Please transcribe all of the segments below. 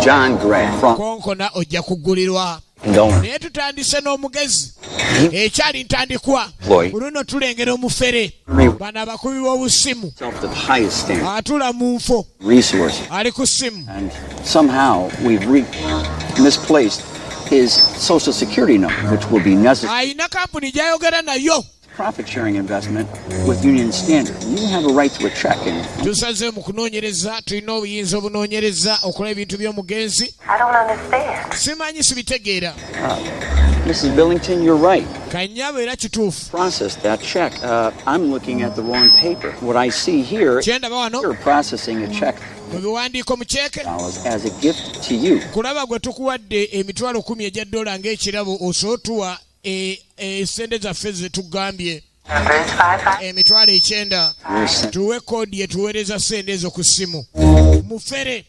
John Grant from konkona ojja kugulirwa naye tutandise n'omugezi ekyali ntandikwa luno tulengera omufere bano abakubi b'obusimu atula mu nfo ali ku ssimu ayina kampuni gy'ayogera nayo profit sharing investment with Union Standard. You have a right to a check. Tusaze mu kunoonyereza tulina obuyinza obunoonyereza okola ebintu by'omugenzi. I don't understand. Simanyi sibitegeera. Mrs. Billington, you're right. Kanyabo era kituufu. Process that check. I'm looking at the wrong paper. What I see here, you're processing a check mubiwandiiko mu kyeke as a gift to you. Kulaba gwe tukuwadde emitwalo 10 egya dola ng'ekirabo osootuwa sente zaffe zetugambye emitwalo 9 tuwe koodi yetuweereza sente ezo ku ssimu mufere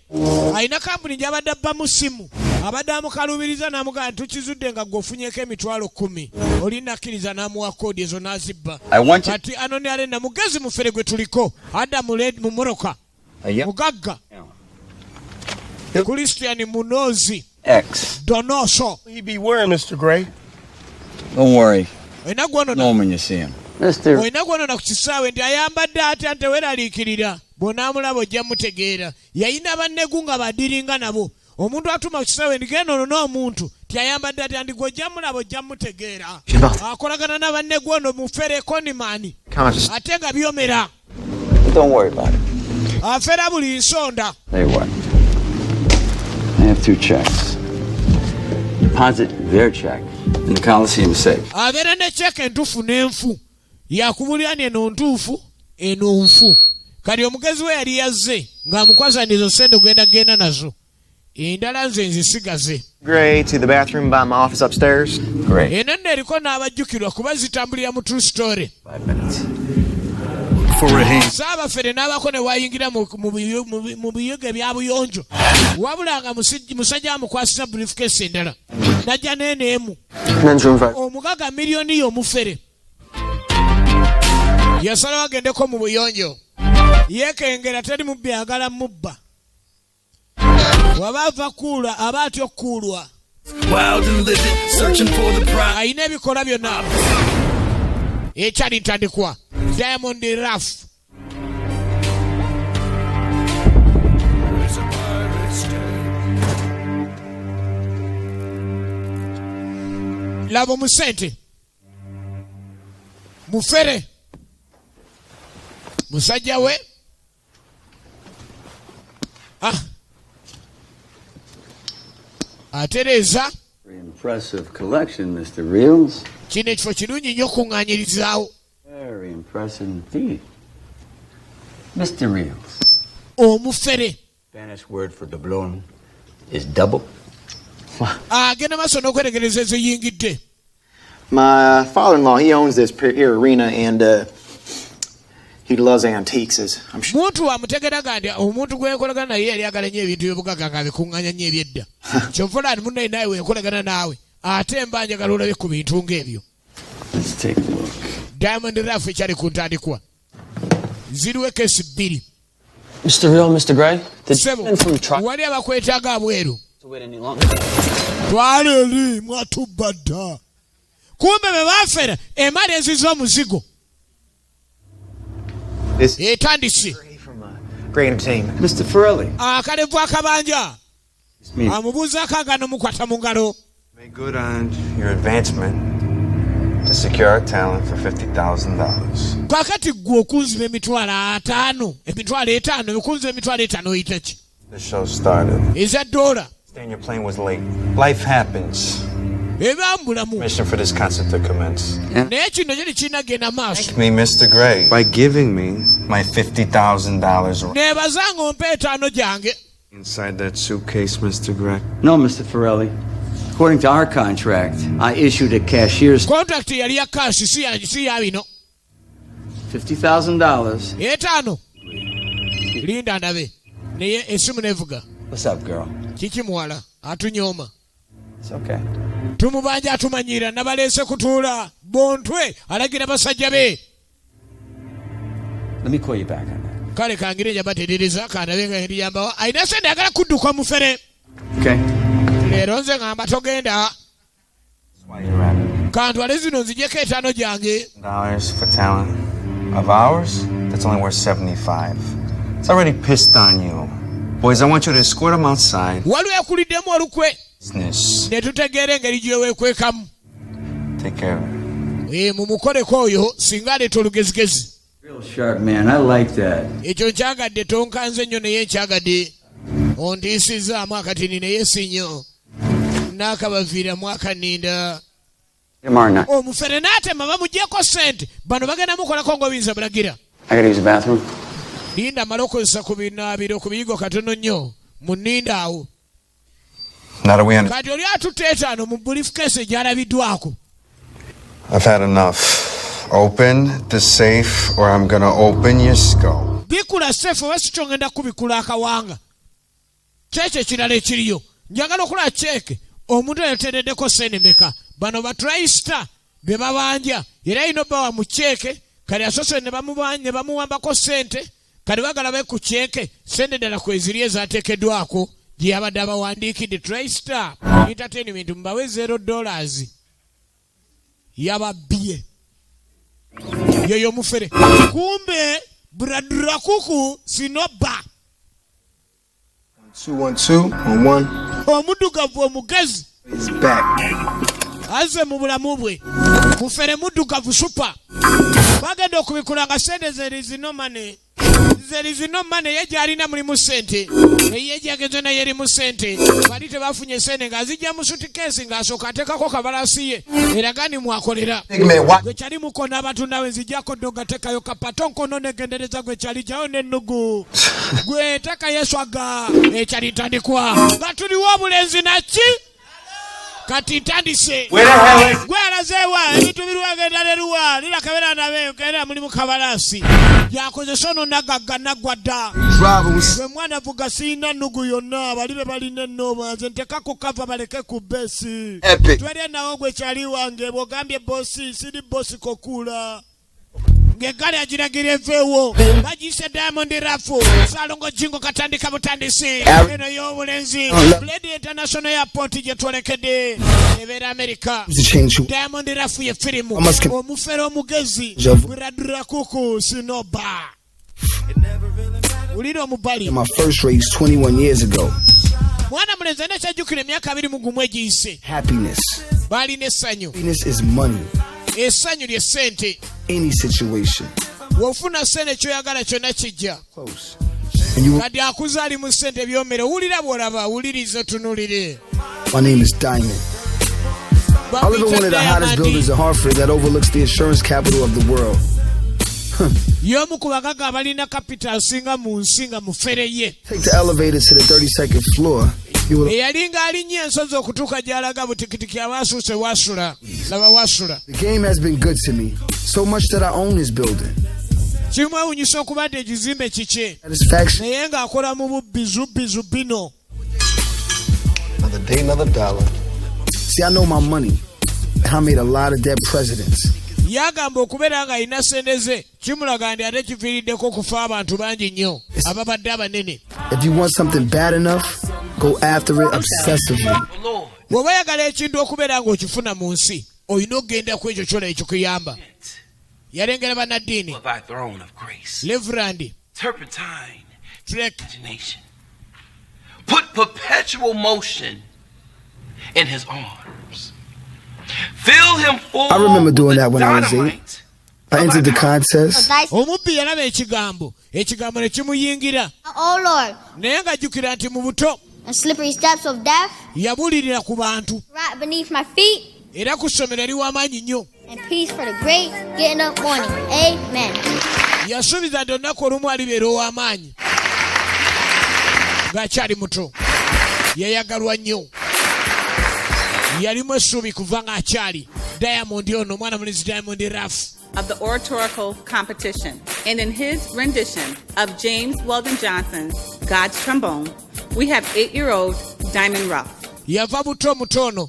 alina kampuni gy'abadde abba mu ssimu abadde amukalubiriza n'amugamba tukizudde nga gweofunyeko emitwalo 10 oli nakkiriza n'amuwa koodi ezo n'azibba kati anonyale na mugezi mufere gwe tuliko adda mu moroka mugagga Christian Munozi Donoso. He be wearing, Mr. Gray. Don't worry. Know him when you see him. Mr. Oyina gwono na ku kisaawe nti ayambadde ate ate weeraliikirira bw'onaamulaba ojja mutegeera yayina bannegu nga badiringa nabo omuntu atuma ku kisaawe ndi genda ono n'omuntu tiyayambadde ate andi gw'ojja mulaba ojja mutegeera akolagana na bannegu ono mufere konimaani ate nga byomera. Don't worry about it. Afera buli nsonda. Tell you what. I have 2 checks. Deposit their check in the Coliseum safe. Abeera ne check entuufu n'enfu yakubulira eno ntuufu eno nfu kati omugezi we yali yazze ng'amukwasanizo sente genda nazo endala nze nzisigaze. Great. To the bathroom by my office upstairs. Great. Eno nno eriko n'abajjukirwa kuba zitambulira mu True Story. 5 minutes. Saabafere n'abako ne wayingira mu biyoga bya buyonjo wabula nga musajja amukwasisa briefcase endala najja n'eneemu omugaga miliyoni y'omufere yasalawo agendeko mu buyonjo yeekengera teri mubbi ayagala mubba waba ava kuula aba atya okukuulwa ayina ebikola byonna ekyali ntandikwa Diamond Ruff labo musente mufere musajja we atereza. Very impressive collection, Mr. Reels. Kino ekifo kirungi nnyo okuŋŋaanyirizaawo. Very impressive indeed. Mr. Reels. Omufere. Spanish word for doblon is double. Agenda maaso n'okwetegereza eziyingidde. My father-in-law, he owns this here arena, and he loves antiques, as I'm sure. Muntu amutegera gandi omuntu gwenkolagana naye yali agala nnyo ebintu by'obugagga ng'abikuŋŋaanya nnyo ebyedda. Kyovulani munnaye naye wenkolagana naawe ate mba njagala olabe ku bintu ng'ebyo. Let's take a look. Diamond Ruff ekyali ku ntandikwa ziriwo ekesi 2. Mr. Real, Mr. Gray, wali abakwetaaga abweru to wait any longer. twala eri mwatubba dda kumbe be baafera emali eziza omuzigo etandise. Great entertainment. Mr. Farrelly. Akalevu akabanja amubuuzaako agano mukwata mu ngalo. Make good on your advancement to secure our talent for $50,000. Kakati gwe okunziba emitwalo 5 emitwalo 5 okunziba emitwalo 5 oyita ki? The show started. Eza dola. Stan, your plane was late. Life happens. Ebambulamu. Mission for this concert to commence. Naye kino gye kinagenda maaso. Thank me, Mr. Gray, by giving me my $50,000 neebazanga ompe 5 gyange. inside that suitcase, Mr. Gray. No, Mr. Farrelly. According to our contract, I issued a cashier's Contract yali ya cash si ya bino. $50,000. 5. Linda ndabe. Naye esimu nevuga. What's up, girl? Kiki muwala atunyooma. It's okay. Tumubanja atumanyira nabaleese kutuula bontwe alagira basajja be. Let me call you back on that. kale kangire jabaterereza kandabenga eriyambawo ayina sente agala kudduka mufere. Okay. Leero nze ngamba togenda kantwale zino nzijeko 5 gyange. $5 for talent of ours, that's only worth 75. It's already pissed on you. Boys, I want you to escort him outside. Waliwo yakuliddemu olukwe Business. ne tutegeera engeri gyeweekwekamu. Take care of it. Mumukoleko oyo singa aleeta olugezigezi. Real sharp, man. I like that. Ekyo nkyagadde tonkanze nnyo naye nkyagadde ontiisizaamu akatini naye si nnyo naakabaviiramu akaninda. Tomorrow night. Omufere n'atema bamugyeko sente bano bagenda mukolako ng'obiyinza bulagira. I gotta use the bathroom. Linda amala okozesa ku binaabiro ku biyigo katono nnyo mu nninda awo. Now that we understand, Kati oli atutte 5 mu briefcase gy'alabiddwako. I've had enough. Open the safe or I'm gonna open your skull. Bikula safe oba si kyo ngenda kubikula akawanga. Kyekyo ekirala ekiriyo. Njagala okulaba cheeke omuntu yateereddeko sente meka. Bano ba TriStar be babanja era ino bawa mu cheeke kali asose ne bamuwambako sente kali bagala be ku cheeke sente ddala kweziri ezaateekeddwako gye yabadde abawandiikidde. TriStar Entertainment mbawe $0 yababbye yoyo mufere. Kumbe Bradra Kuku sinoba 212 on 1 omuddugavu omugezi is back. aze mu bulamu bwe mufere muddugavu supa bagenda okubikula nga sente zerizinomane ye gyalina mulimu sente eye gyagenze naye erimu sente bali tebafunye sente ng'azijja mu sutikesi ng'asooka ateekako kabalasi ye eraga ni mwakolera gwe kyali mukona abatunda we nzijjako ddo ngateekayo kapato nkono negendereza gwe kyali jawo n'ennugu gwe teeka yeswaga ekyali ntandikwa nga tuliwo obulenzi naki kati ntandise gwe alazeewa ebintu birwagenda neruwa lira kabeera nabe kaera mulimu kabalasi yakozesa ono nagagga naggwa dda gwe mwana vuga siina nnugu yonna bali be balina ennooba nze nteka ku kava baleke ku besi twerye nawo gwe kyali wange bw'ogambye bosi siri bosi kokuula ng'eggali agiragira eveewo bagiyise Diamond Rafu Salongo Jingo katandika butandisi eno y'obulenzi Blade International Airport gye twolekedde ebeera America. Diamond Rafu ye firimu omufere omugezi Bradra Kuku sinoba ulira omubali. My first race 21 years ago. Mwana mulenzi alina kyajjukira emyaka 21 egiyise. Happiness. Baalina essanyu. Happiness is money. Essanyu lye ssente. Any situation. Wofuna ssente kyoyagala kyonna kijja. Close. Kati akuzaali mu ssente ebyomere wulira bw'olaba wuliriza tunulire. My name is Diamond. I live in one of the hottest buildings in Hartford that overlooks the insurance capital of the world. Y'omu ku bagaga abalina capital singa mu nsi nga mufere ye. Take the elevator to the 32nd floor. Eyalinga alinnye ensozi okutuuka gy'alaga butikitiki abaasuuse wasula. Laba wasula. The game has been good to me, so much that I own this building. Kimwewunyisa okubadde ekizimbe kike. Satisfaction. Naye ng'akola mu bubbizu bino. Another day, another dollar. See, I know my money. I made a lot of dead presidents. Yagamba okubeera ng'alina ssente ze kimulaga ndi ate kiviiriddeko okufa abantu bangi nnyo ababadde abanene. If you want something bad enough, go after it obsessively. Bw'oba yagala ekintu okubeera ng'okifuna mu nsi olina okugenda ku ekyo ky'ola ekikuyamba. Yalengera bannaddiini Reverend Trek put perpetual motion in his arms. Fill him full. I remember doing that when I was 8. I entered the contest. Omubbi yalaba ekigambo ne kimuyingira. Oh Lord. Naye ng'ajjukira nti mu buto And slippery steps of death yabulirira ku bantu right beneath my feet. era ku ssomero eriwo amaanyi nnyo. And peace for the great getting up morning. Amen. Yasuubiza nti olunaku olumu alibeera ow'amaanyi ng'akyali muto. Yayagalwa nnyo. Yalimu essuubi kuva ng'akyali. Diamond ono mwana mulenzi Diamond Rafu. Of the oratorical competition. And in his rendition of James Weldon Johnson's God's Trombone, we have 8-year-old Diamond Ruff. Yava buto mutono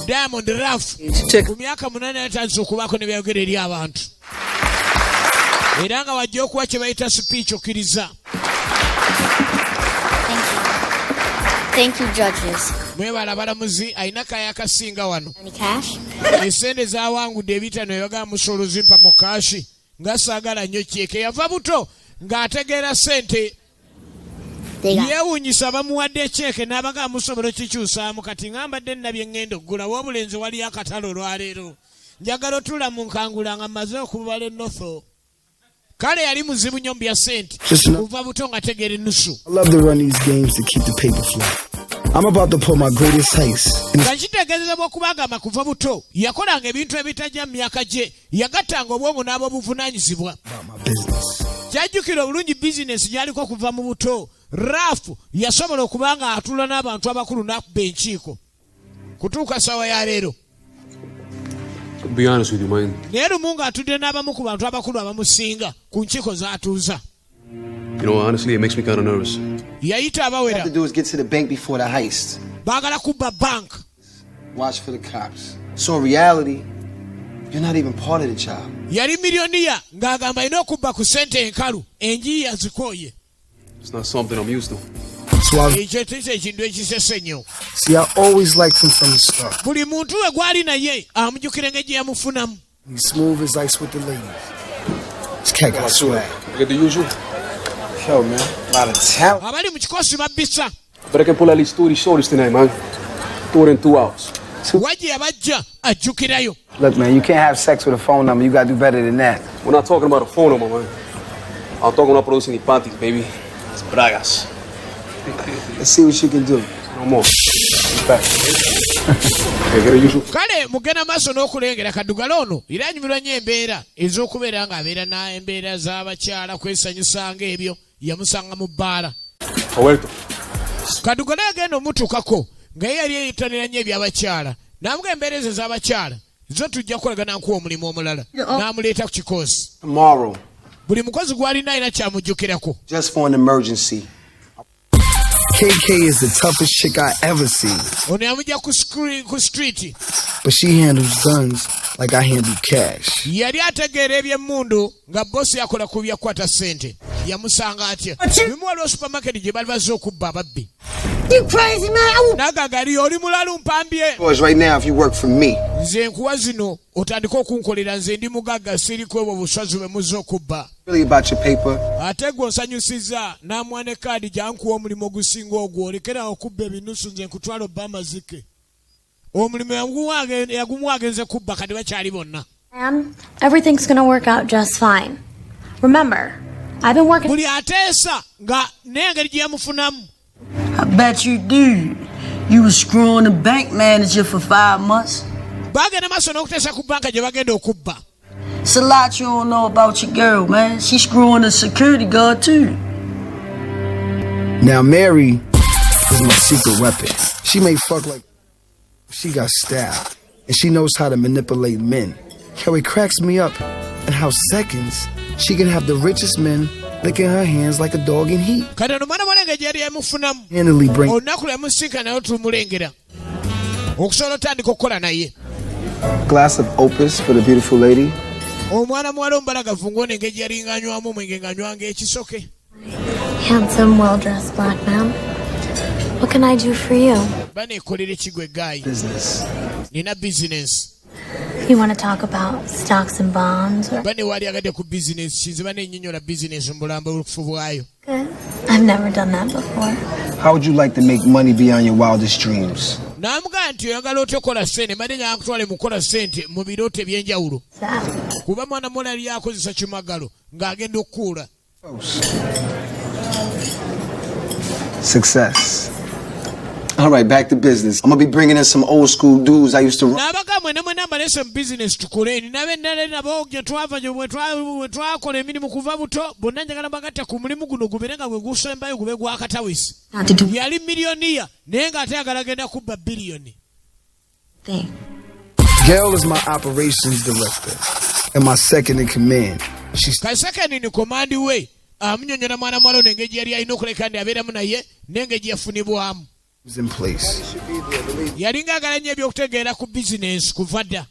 Diamond Rafu ku myaka 8 yatandise okubaako ne byayogera eri abantu. era nga wajja okuwa kye bayita speech okkiriza. Thank you, judges. Mwebala balamuzi alina kaya akasinga wano. Any cash? Esente zawangudde ebitano ebaga musolo zimpa mu kaashi nga saagala nnyo kyeke yava buto ng'ategeera sente yeewuunyisa bamuwadde ekyeke n'abaga musobolo kikyusaamu kati ngambadde nnabye ŋŋenda oggula w'obulenzi wali akatalo olwaleero njagala otula mu nkangula nga mmaze okubala ennotho kale yali muzibu nnyo mu bya sente kuva buto nga tegeera ennusu. I love to run these games to keep the paper flow. I'm about to pull my greatest heist. Nga kitegeezebwa okubagamba kuva buto yakolanga ebintu ebitajja mu myaka gye yagattanga obwongo n'ab'obuvunaanyizibwa. Kyajjukira obulungi bizinesi gy'aliko kuva mu buto. Rafu yasobola okuba nga atula n'abantu abakulu n'akuba enkiiko kutuuka sawa ya leero. To be honest with you, man. Naye lumu ng'atudde n'abamu ku bantu abakulu abamusinga ku nkiiko z'atuuza. You know, honestly, it makes me kind of nervous. Yayita All you abawera. have to do is get to the bank before the heist. Baagala kubba bank. Watch for the cops. So in reality, you're not even part of the job. Yali miliyoniya ng'agamba alina okubba ku ssente enkalu enjiyi yazikooye. It's not something I'm used to. Ekyo tekyo ekintu ekisese nnyo. See, I always liked him from the start. Buli muntu we gwali naye amujjukira engeri gye yamufunamu. He's smooth as ice with the ladies. This cat got swag. You get the usual? Yo, man, a lot of talent. Abali mu kikosi babbisa. But I can pull at least 2 of these shorties tonight, man. Do it in 2 hours. Wajja yabajja ajjukirayo. Look, man, you can't have sex with a phone number. You gotta do better than that. We're not talking about a phone number, man. I'm talking about producing the panties, baby. It's bragas. Let's see what you can do. No more. Back. Okay, get a usual. Kale mugenda maaso n'okulengera kaddugala ono era anyumirwa nnyo embeera ez'okubeera ng'abeera n'embeera z'abakyala kwesanyusa ng'ebyo yamusanga mu bbaala. Kaddugala yagenda omutuukako nga ye yali eyitanira nnyo eby'abakyala n'amuga embeera ezo ez'abakyala zo tujja kukolagana nkuwa omulimu omulala n'amuleeta ku kikosi. Tomorrow. Buli mukozi gw'alina alina kyamujjukirako. Just for an emergency. KK is the toughest chick I ever seen. Ono yamujja ku street. But she handles guns like I handle cash. Yali ategeera eby'emmundu nga bosi yakola ku byakwata ssente. Yamusanga atya. Bimuwaliwo supermarket gye bali bazze okubba ababbi. You crazy man! Nagagali oli mulalu mpambye. Boys, right now, if you work for me. Nze nkuwa zino otandika okunkolera nze ndi mugagga siriko obwo buswazi bwe muzze okubba. Really about your paper. Ate gwe onsanyusiza n'amuwa ne kaadi gy'ankuwa omulimu ogusinga ogwo olekera okubba ebinusu nze nkutwala obba amazike. Omulimu yagumuwaga nze kubba kati bakyali bonna. Everything's gonna work out just fine. Remember, I've been working. Buli ateesa nga n'engeri gye yamufunamu. I bet you do. You were screwing the bank manager for 5 months. Bagenda maaso n'okuteesa ku banka gye bagenda okubba. It's a lot you don't know about your girl, man. She's screwing the security guard too. Now Mary is my secret weapon. She may fuck like she got style, and she knows how to manipulate men. Yo, it cracks me up in how seconds she can have the richest men licking her hands like a dog in heat. Kati ono mwana mwanenge gye yali yamufunamu. Handily bring olunaku lwe yamusisinkana naye tumulengera okusobola otandika okukola naye. glass of opus for the beautiful lady. Omwana muwala omubalagavu ng'onenge gye yali ng'anywamu omwenge ng'anywanga ekisoke. Handsome, well-dressed black man. What can I do for you? Baneekolera ekigwe gaayi. Nina business. You want to talk about stocks and bonds? Or... Bane wali agadde ku business kinze baneenyonnyola business mu bulambo obufu bwayo. Good. I've never done that before. How would you like to make money beyond your wildest dreams? N'amugamba nti oyagala otya okukola ssente mbadde nga nkutwale mu kukola ssente mu birooto eby'enjawulo. Kuba mwana muwala yali akozesa kimagalo ng'agenda okukuula. Success. All right, back to business. I'm gonna be bringing in some old school dudes I used to run. N'abaga mwene mbalese mu business tukole ninabe nnale nabo gye twava gye bwe twakola emirimu kuva buto bonna njagala bagatte ku mulimu guno gubeere nga gwe gusembayo gube gwakatawisi. Yali miliyoniya naye ng'ate ayagala agenda kubba biliyoni. Gail is my operations director and my second in command. Kali second in command we amunnyonnyola mwana muwala ono engeri gye yali alina okuleka ndi abeeramu naye n'engeri gye yafunibwamu. In place. Yali ng'agala nnyo ebyokutegeera ku bizinensi kuva dda.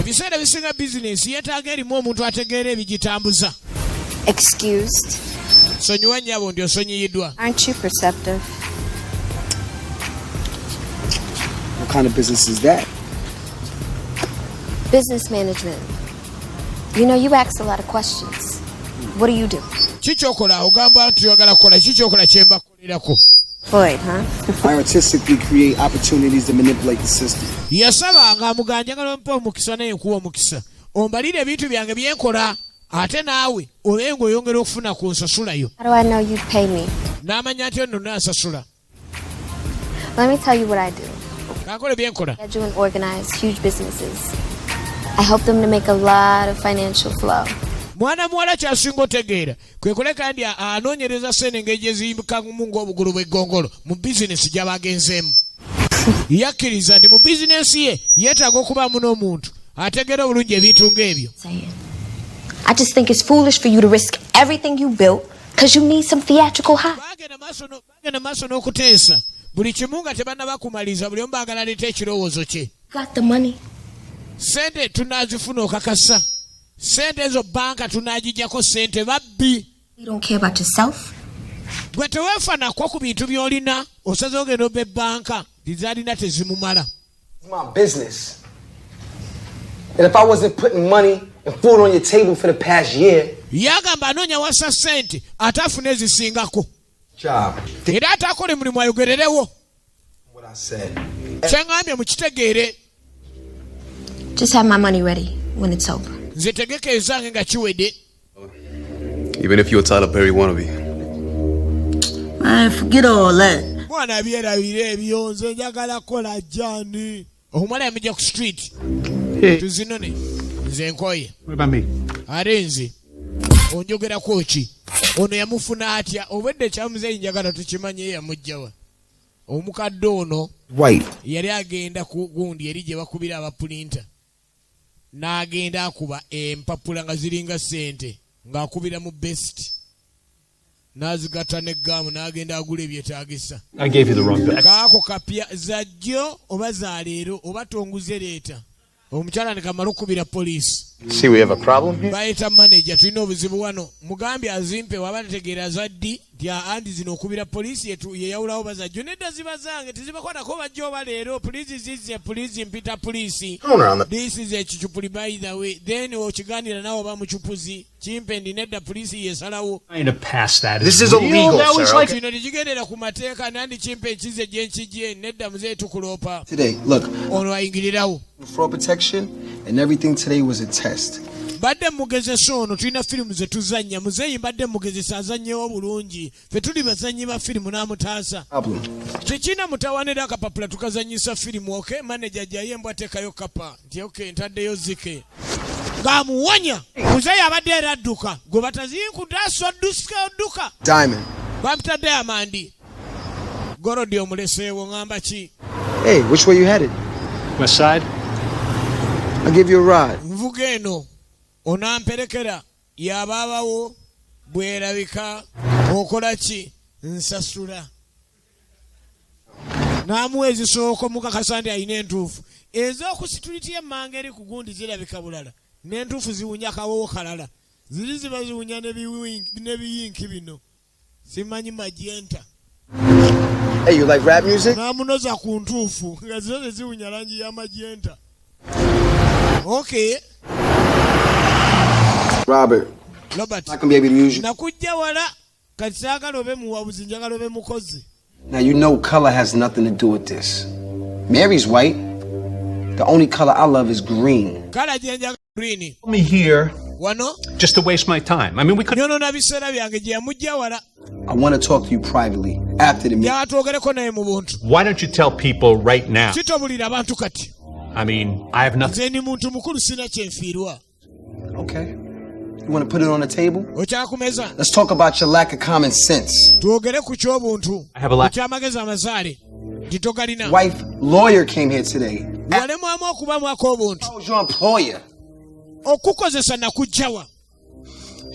Ebiseera bisinga bizinensi yeetaaga erimu omuntu ategeera ebigitambuza. Excused. Sonyiwa nnyabo ndi osonyiyiddwa. Aren't you perceptive? What kind of business is that? Business management. You know, you ask a lot of questions. What do you do? Kikyokola ogamba nti oyagala kukola kikyokola kyembakolerako. Floyd, huh? I artistically create opportunities to manipulate the system. Yasaba nga amuganja ngalo mpa omukisa naye kuwa omukisa. Ombalire ebintu byange byenkola ate naawe obenga oyongera okufuna ku nsasulayo. How do I know you pay me? N'amanya nti ono nansasula. Let me tell you what I do. Kankole byenkola. I do and organize huge businesses. I help them to make a lot of financial flow. Mwana muwala kyasinga otegeera kwe kuleka ndi anoonyereza ssente engeri gye ziyimbuka mu ng'obugulu bw'eggongolo mu bizinesi gy'abagenzeemu. Yakkiriza nti mu bizinesi ye yeetaaga okubaamu n'omuntu ategeera obulungi ebintu ng'ebyo. I just think it's foolish for you to risk everything you built because you need some theatrical high. Bagenda maaso n'okuteesa buli kimu nga tebannaba kumaliza buli omu baagala aleeta ekirowoozo kye. Got the money. Sente tunaazifuna okakasa. Sente ezo banka tunagijjako sente babbi. You don't care about yourself? Gwe teweefanako ku bintu by'olina osaze ogenda obba ebbanka zaalina tezimumala. It's my business. And if I wasn't putting money and food on your table for the past year. Yagamba anoonya wasa sente ate afune ezisingako. Job. Era ate akole mulimu ayogererewo. What I said. Kyeŋŋambye mukitegeere. Just have my money ready when it's over. Nze tegeka ezange nga kiwedde. Even if you're Tyler Perry wannabe. Man, forget all that. Mwana byerabire ebyo nze njagala kola jani. Omwana yamijja ku street. Tuzinone. Nze nkoye. What about me? Ate nze. Onjogerako ki? Ono yamufuna atya obwedde kyamuzeeyi njagala tukimanye yamugjawa. Omukadde ono yali agenda ku gundi eri gye bakubira abapulinta. N'agenda akuba empapula nga ziringa ssente ng'akubira mu best. N'azigatta ne gaamu n'agenda agula ebyetaagisa. I gave you the wrong bill. Kaako kapya za jjo oba za leero oba tonguze leeta. Omukyala ne kamala okubira poliisi. See, we have a problem here. Bayita manager tulina obuzibu wano. Mugambye azimpe waba tegeera zaddi nti andi zino okubira poliisi yeyawulawo bazajjo nedda ziba zange tezibakwatako bajja oba leero poliisi zizze poliisi mpita poliisi. This is a chuchupuli by the way. Then okiganira nawe oba muchupuzi kimpe ndi nedda poliisi yesalawo. Trying to pass that. This is illegal, that was sir. like Kino tekigendera ku mateeka nandi kimpe ekize gye nkijje nedda muzeeyi tukuloopa. Today, look. Ono ayingirirawo. Fraud protection and everything today was a test. Badde mugezesa ono tulina firimu ze tuzannya muzeeyi mbadde mugezesa azannyewo bulungi ffe tuli bazannyi ba firimu n'amutaasa tekina mutawanira akapapula tukazannyisa firimu oke maneja jjaye embwa teekayo kapa nti oke ntaddeyo zike ng'amuwonya muzeeyi abadde era adduka gwe batazinkudaaso odduka Diamond. bamputa Diamond Gorodi omuleseewo ngamba ki? Hey, which way you headed? West side. I'll give you a ride. Nvuga eno onamperekera yabaabawo bwerabika okola ki nsasula n'amuwa ezisooka mukakasa nti alina entuufu ez'okusituliti emmanga eri ku gundi zirabika bulala n'entuufu ziwunya kawowo kalala ziri ziba ziwunya n'ebiyinki bino simanyi magenta. Hey, you like rap music? N'amunoza ku ntuufu nga zo zeziwunya langi ya magenta. Okay. Robert. Robert. I can be able to use you. Nakujja wala kati saagala obe muwabuzi njagala obe mukozi. Now you know color has nothing to do with this. Mary's white. The only color I love is green. Kala jenja green. Me here. Wano? Just to waste my time. I mean, we could. No, nabisera byange gye yamujja wala. I want to talk to you privately after the meeting. Ya twogereko naye mu buntu. Why don't you tell people right now? Kitobulira abantu kati. I mean, I have nothing. Nze ni muntu mukulu sina kyenfiirwa. Okay. You want to put it on the table? Okyakumeza. Let's talk about your lack of common sense. Twogere ku ky'obuntu. I have a lack. Kyamagezi amazaale. Titogalina. Wife lawyer came here today. Walemu okubamu ak'obuntu. How was your employer? Okukozesa nakujjawa.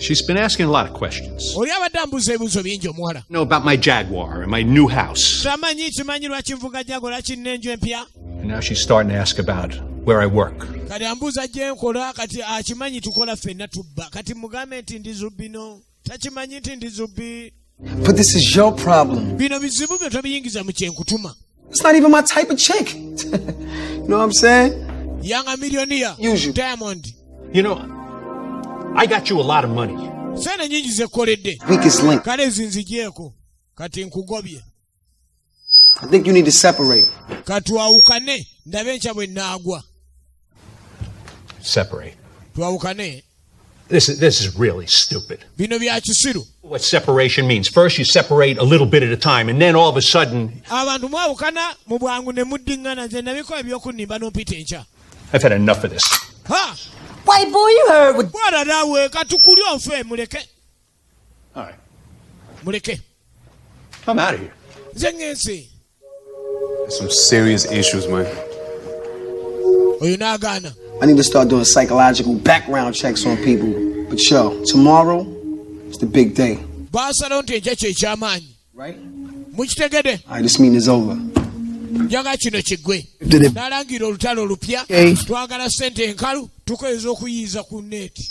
She's been asking a lot of questions. Oli abadde ambuuza ebibuuzo bingi omuwala. You know about my Jaguar and my new house. Tamanyi kimanyi lwaki nvuga Jaguar lwaki nnina enju empya? And now she's starting to ask about where I work. Kati ambuuza gye nkola, kati akimanyi tukola ffenna tubba. Kati mugambe nti ndi zubino. Takimanyi nti ndi zubi. But this is your problem. Bino bizibu byo tobiyingiza mu kyenkutuma. It's not even my type of chick. You know what I'm saying? Young millionaire. Usual. Diamond. You know, I got you a lot of money. Sente nyingi zekoledde. Weakest link. Kale zinzigyeko. Kati nkugobye. I think you need to separate. Katwawukane ndabe nkya bwe nnaagwa. Separate. Twawukane. This is really stupid. Bino bya kisiru. What separation means. First you separate a little bit at a time, and then all of a sudden... Abantu mwawukana mu bwangu ne muddingana nze nabikola ebyokunnimba n'ompita enkya. I've had enough of this. Ha! White boy, you heard what... Bwana naawe katukuli onfe muleke. All right. Muleke. I'm out of here. Nze ngensi. There's some serious issues, man. Oyo n'agaana. I need to start doing psychological background checks on people. But yo, tomorrow is the big day. Baasalawo nti enkya kye eky'amaanyi. Right? Mukitegede? All right, this meeting is over. Njaga kino kiggwe. N'alangira olutalo olupya. Twagala ssente enkalu tukoyeza okuyiiza ku nneeti.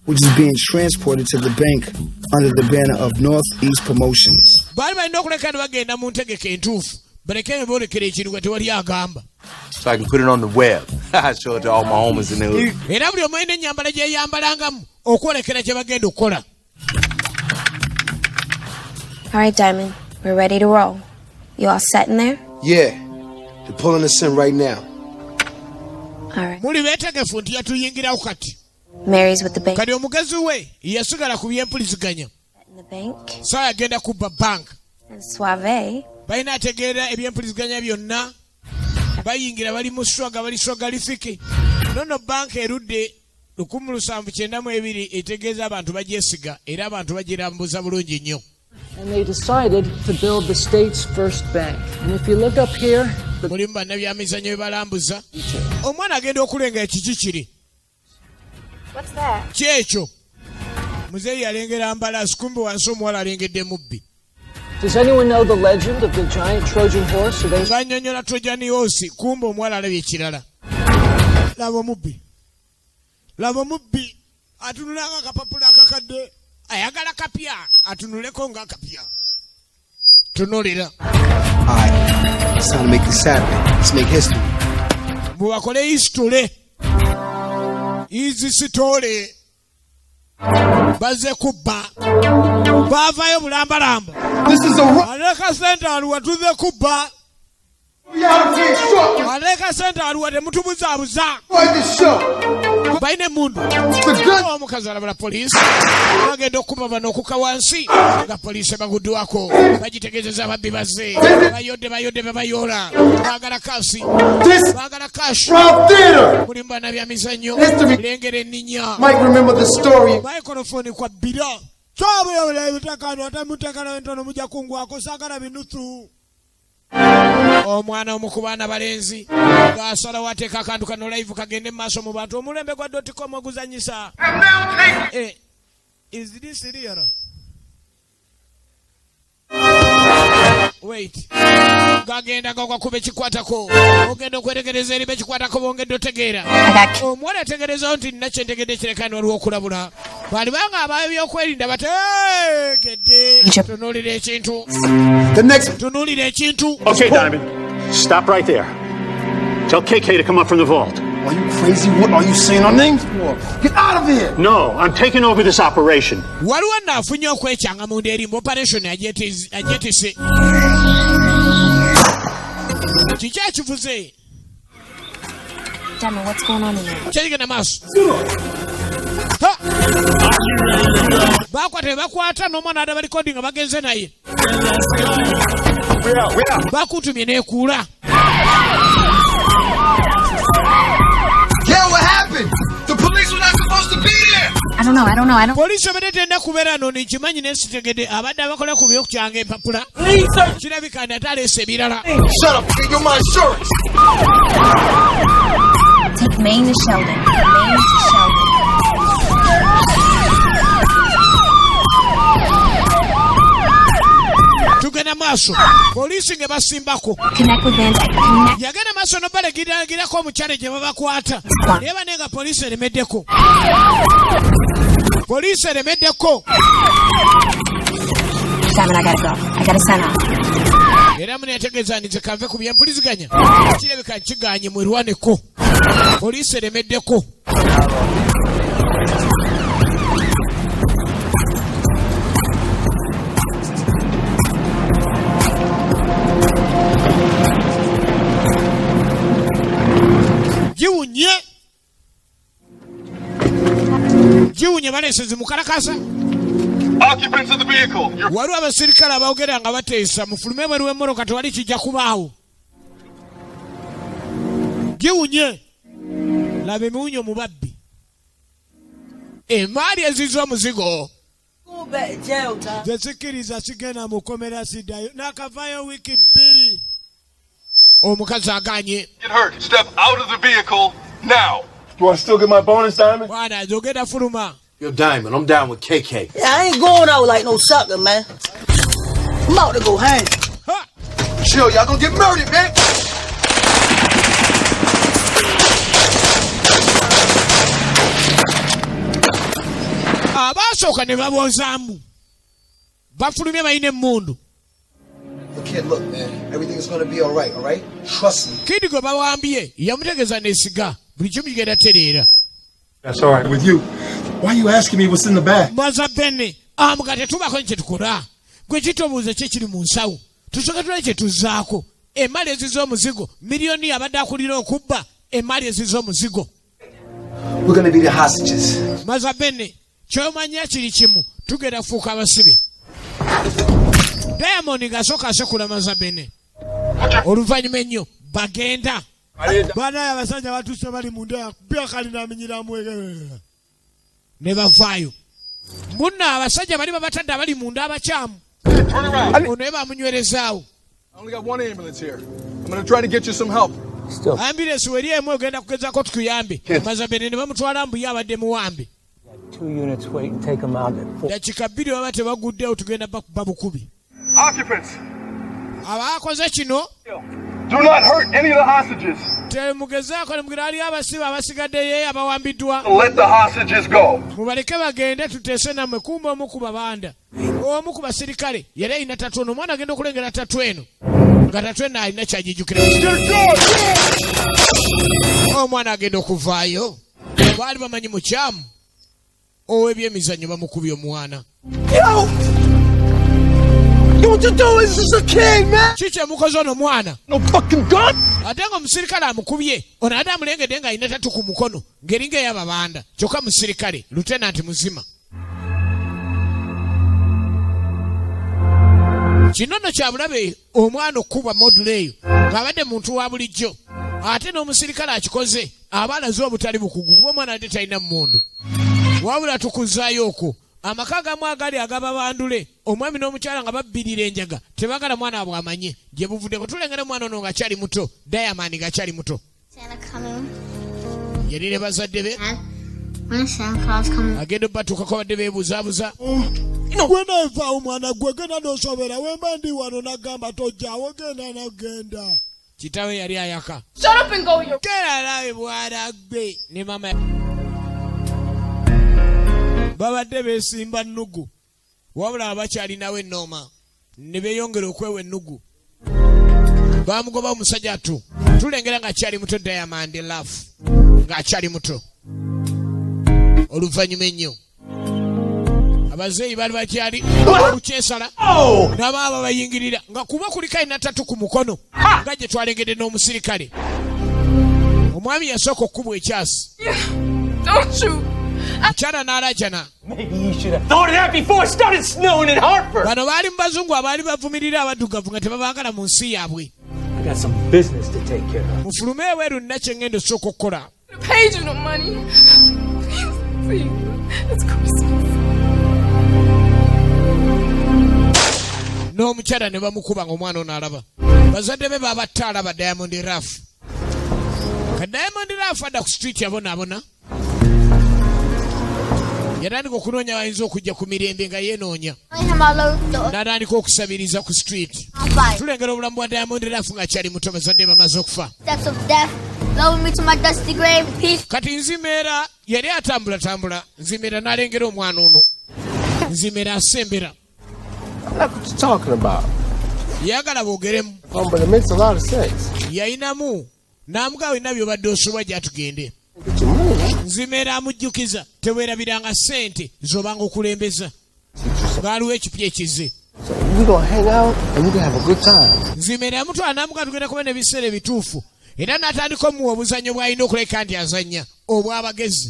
Which is being transported to the bank under the banner of Northeast Promotions. Baali balina okuleka ne bagenda mu ntegeka entuufu. Baleke boolekera ekintu nga tewali agamba. So I can put it on the web. I show it to all my homies in the hood. Era buli omu alina ennyambala gye yambalangamu okwolekera kye bagenda okukola. All right, Diamond. We're ready to roll. You all set in there? Yeah. They're pulling us in right now. All right. Muli beetegefu nti yatuyingirawo kati. Mary's with the bank. Kati omugezi we yasigala ku byempuliziganya. In the bank. So yagenda kubba bank. And Suave. Balina ategeera ebyempuliziganya byonna. Bayingira bali mu swaga bali swagalifiki. Nono bank erudde 1792 etegeeza abantu bagyesiga era abantu bagirambuza bulungi nnyo. And they decided to build the state's first bank. And if you look up here, mulimu bannabyamizannyo bye balambuza. Omwana agenda okulenga ekiki kiri. What's that? Kyekyo. Muzeeyi yalengera mbalasi kumbe wansi omuwala alengedde mubbi. Does anyone know the legend of the giant Trojan horse? Banyonyola Trojan horse kumbe omuwala alabye ekirala. Laba omubbi. Laba omubbi. Atunulanga akapapula akakadde. Ayagala kapya. Atunuleko nga kapya. Tunulira. Alright. It's time to make this happen. Let's make history. Mubakole history. Easy story. Baze kubba. Bavayo bulambalamba. This is a Aleka center aluwa tuze kubba. Aleka center aluwa temutubuzabuza. Baine mundu. Omukazi alabala poliisi. Bagenda okuba bano okuka wansi. Nga poliisi bagudduwako. Bagitegeezeza ababbi bazze. Bayodde babayola. Baagala kasi. Baagala cash. Mulimu bannabyamizannyo. Lengera enninya. Might remember the story. Microphone kwa bbira. Kyabwe ebitakano ate mutekano entono mujja kungwako saagala binusu. Omwana omukubaana balenzi ng'asalawo ateeka akantu kano live kagende mu maaso mu bantu omulembe gwa .com oguzanyisa. Is this real? Wait. Gagenda gakwakuba ekikwatako. Ogenda okwetegereza eri bekikwatako bongedde otegeera. Omuwala ategerezawo nti nina kyentegedde kirekani waliwo okulabula. Bali banga abayo byokwerinda bategedde. Tunuulira ekintu. Tunuulira ekintu. Okay, Diamond. Stop right there. Tell KK to come up from the vault. Are you crazy? What are you saying our names for? Get out of here! No, I'm taking over this operation. Waliwo naafunye okwekyanga mu ndeerimba operation agyetise. Kiki ekivuze? Diamond, what's going on in there? Kyegenda maaso. Bakwata n'omwana adda balikoddi nga bagenze naye. Bakutumye n'ekuula. Yeah, what happened? The police were not supposed to be there! I don't know. Poliisi obadde tenda kubeera no nekimanyi nesitegedde abadde abakola ku byokukyanga empapula. Kirabika nti ate aleese ebirala. Shut up, you're my insurance! Take Maine to Sheldon. Maine to Sheldon. tugenda maaso poliisi nge basimbako yagenda maaso nobalegiragirako omukyale gye babakwata naye banenga poliisi eremeddeko era munetegeeza nti kanve ku byempuliziganya kirabika nkiganye mwerwaneko poliisi eremeddeko giwunye balesezi mukalakasa waliwo abasirikale abaogera nga bateesa mufulume bweri w'emmoroka tewali kijja kubaawo giwunye laba emiwunyo mubabbi emaali eziza omuzigo zesikiriza sigenda mukomera siddayo nakavayo wiiki 2 omukazi aganye Do I still get my bonus, Diamond? Bwana jogera fuluma. Yo, Diamond, I'm down with KK. Yeah, I ain't going out like no sucker, man. I'm out to go hang. Chill, y'all gonna get murdered, man. Abasooka ne babozaamu. Bafulumye bayina emmundu. Kid, look, man. Everything is gonna be all right? Trust me. Kidi gwe bawambye yamutegeeza n'esiga. That's all right with you. Why are you asking me what's in the bag? Mazabene, amugate tubako nche tukura. Gwe kitobuuza kye kiri mu nsawo. Tusoka tule kye tuzaako. Emali ezizo omuzigo. Milioni abadde akulira okubba. Emali ezizo omuzigo. We're gonna be the hostages. Mazabene, ky'omanya kiri kimu. Tugenda fuuka abasibe. Diamond ng'asooka asekula Mazabene. Oluvannyuma ennyo bagenda. Bana abasajja batuuse bali munda byakali naminyiramu ne bavaayo munna abasajja bali babatadde abali munda abakyamu ono ye bamunywerezaawo ambulance weri emu ogenda kugezaako tukuyambe Mazabene ne bamutwala mbuye abadde muwambe dakika 2 baba tebaguddewo tugenda babukubi abakoze kino Do not hurt any of the hostages. Let the hostages go. Mubaleke bagende tuteese namwe kumba omu ku babanda. Omu ku basirikale yali alina 3 ono omwana agenda okulengera 3 eno. Nga 3 eno alina kyagijjukira. Omwana agenda okuvaayo. Baali bamanyi mukyamu. Ow'ebyemizannyo bamukubye omwana. What you do is just a kid, man. Chiche mukozo no mwana. No fucking gun. Atengo musirikale amukubye. Ono ada amulengedde nga alina 3 ku mukono. Ngeringa y'ababanda. Kyokka musirikale. Lieutenant muzima. Kinono kya bulabe omwana okuba module eyo. Ng'abadde muntu wa bulijjo. Ate n'omusirikale akikoze. Abalaze obutali bukugu. Kuba omwana ate talina mmundu. Wabula tukuzaayo okwo. Amaka gamu agali agababandule omwami n'omukyala nga babbirira enjaga tebagala mwana waabwe amanye gye buvuddeko tulengera omwana ono nga kyali muto Diamond nga kyali muto yali ne bazadde be agenda obbatuukako badde beebuzaabuza gwe neeva omwana gwe genda n'osobera wemba ndi wano nagamba tojjaawo genda nagenda kitawe yali ayaka keralawe bwana gwe ne mama babadde beesimba nnugu wabula abakyalinawo ennooma ne beeyongera okwewa ennugu bamugoba omusajja atu tulengera ng'akyali muto Diamond Lafu ng'akyali muto oluvannyuma ennyo abazeeyi baali bakyali okukyesala n'abaaba bayingirira nga kuba kuliko alina 3 ku mukono nga gye twalengedde n'omusirikale omwami yasooka okkubwa ekyasi Mukyala n'alajana. Bano baali mu bazungu abaali bavumirira abaddugavu nga tebabangala mu nsi yaabwe. Mufulume eweeru nina kye ngenda osooka okukola. N'omukyala ne bamukuba ng'omwana ono alaba. Bazadde be baabatta alaba Diamond Lafu. Ka Diamond Lafu adda ku street yabonaabona. yatandika okunoonya bayinza okujja ku mirembe nga yeenoonya n'atandika okusabiriza ku street. Tulengera obulamu bwa Diamond Rafu nga kyali muto bazadde bamaze okufa. Kati Nzimeera yali atambulatambula, Nzimeera n'alengera omwana ono. Nzimeera asembera. Yagala boogeremu. Yayinamu n'amugawo olina by'obadde osobwa gy'atugende. Nzimeera amujjukiza teweerabiranga ssente z'obanga okulembeza ng'aliwo ekipya ekize. Nzimeera yamutwala n'amuga tugenda kuba n'ebiseera ebituufu era n'atandika omuwa obuzannyo bw'alina okuleka nti azannya obw'abagezi.